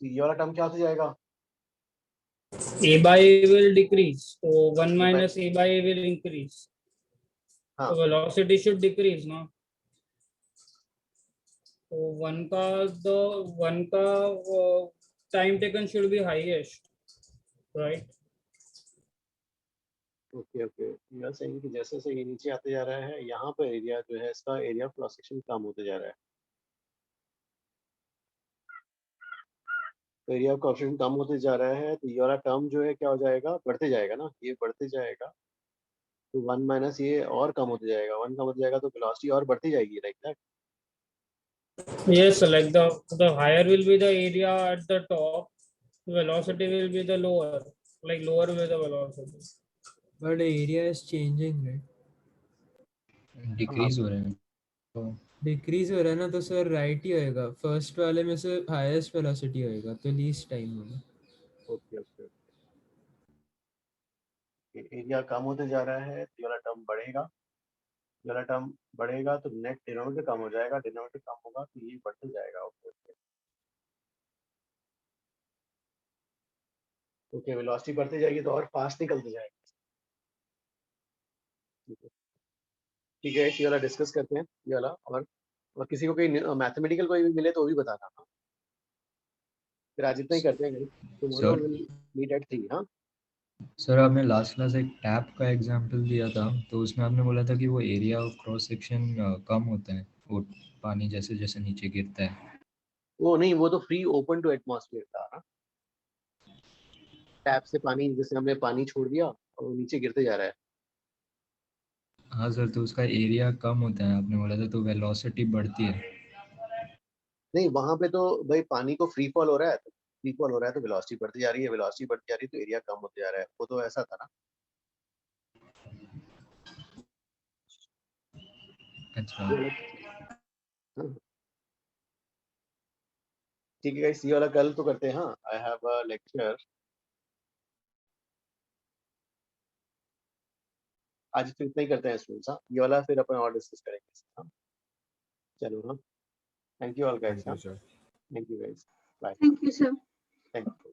ये वाला टर्म क्या हो जाएगा? A by a will decrease. So 1 minus a by a will increase. So velocity should decrease, no? So one का time taken should be highest, right? Okay okay. You are saying कि जैसे से ये नीचे आते जा रहा है यहाँ पर एरिया जो है इसका एरिया ऑफ क्रॉस सेक्शन कम होते जा रहा है. तो एरिया ऑफ क्रॉस सेक्शन कम होते जा रहा है तो ये वाला टर्म जो है क्या हो जाएगा? बढ़ते जाएगा ना, ये बढ़ते जाएगा. तो 1 माइनस ये और कम होते जाएगा, 1 कम होते जाएगा तो वेलोसिटी और बढ़ती जाएगी, like that. Yes, like the higher will be the area at the top, velocity will be the lower, like lower with the velocity. But the area is changing, right? Decrease हो रहा है. तो decrease हो रहा है ना, तो sir right ही होएगा. फर्स्ट वाले में से हाईएस्ट वेलोसिटी होएगा तो लीस्ट टाइम होगा. Okay okay. एरिया कम होते जा रहा है तो ये वाला टर्म बढ़ेगा. ये वाला टर्म बढ़ेगा तो नेट डिनोमिनेटर कम हो जाएगा, डिनोमिनेटर कम होगा तो ये बढ़ते जाएगा. Okay okay. वेलोसिटी बढ़ती जाएगी तो और फास्ट निकलते जाएगा. ठीक है, ये वाला डिस्कस करते हैं. ये वाला और किसी को कोई मैथमेटिकल कोई भी मिले तो वो भी बताना. फिर आज इतना ही करते हैं. Tomorrow will meet at 3. हाँ सर, आपने लास्ट क्लास एक टैप का एग्जांपल दिया था, तो उसमें आपने बोला था कि वो एरिया ऑफ क्रॉस सेक्शन कम होता है वो पानी जैसे जैसे नीचे गिरता है. वो नहीं, वो तो फ्री ओपन टू एटमॉस्फेयर था ना. टैप से पानी, जैसे हमने पानी छोड़ दिया और वो नीचे गिरते जा रहा है. हाँ सर, तो उसका एरिया कम होता है आपने बोला था, तो वेलोसिटी बढ़ती है. नहीं, वहां पे तो भाई पानी को फ्री फॉल हो रहा है, तो फ्री फॉल हो रहा है तो वेलोसिटी बढ़ती जा रही है, वेलोसिटी बढ़ती जा रही है तो एरिया कम होते जा रहा है. वो तो ऐसा था ना. अच्छा. ठीक है गाइस, ये वाला कल तो करते हैं. हाँ, आई हैव अ लेक्चर आज. फिर इतना ही करते हैं स्टूडेंट्स. हाँ, ये वाला फिर अपन और डिस्कस करेंगे. हाँ चलो. हाँ, थैंक यू ऑल गाइस. हाँ, thank you guys. Bye. Thank you, sir. Thank you.